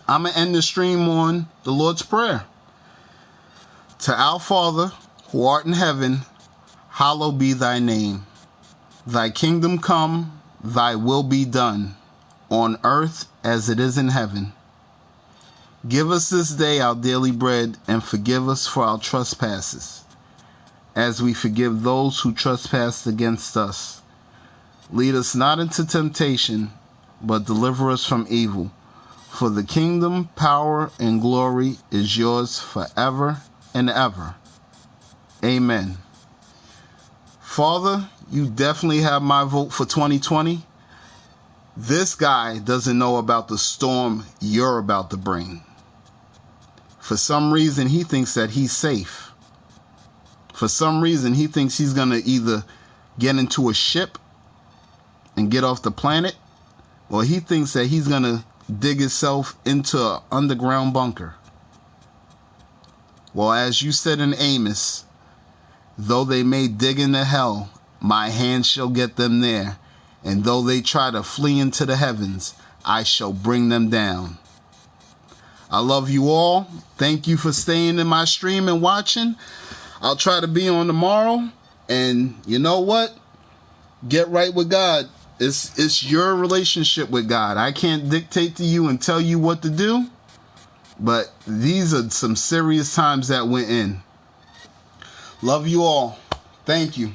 gonna end the stream on the Lord's Prayer. To our Father, who art in heaven, hallowed be thy name. Thy kingdom come, thy will be done, on earth as it is in heaven. Give us this day our daily bread, and forgive us for our trespasses, as we forgive those who trespass against us. Lead us not into temptation, but deliver us from evil. For the kingdom, power, and glory is yours forever and ever. Amen. Father, you definitely have my vote for 2020. This guy doesn't know about the storm you're about to bring. For some reason, he thinks that he's safe. For some reason, he thinks he's going to either get into a ship and get off the planet, or he thinks that he's going to dig himself into an underground bunker. Well, as you said in Amos, though they may dig into hell, my hand shall get them there. And though they try to flee into the heavens, I shall bring them down. I love you all. Thank you for staying in my stream and watching. I'll try to be on tomorrow. And you know what? Get right with God. It's your relationship with God. I can't dictate to you and tell you what to do. But these are some serious times that we're in. Love you all. Thank you.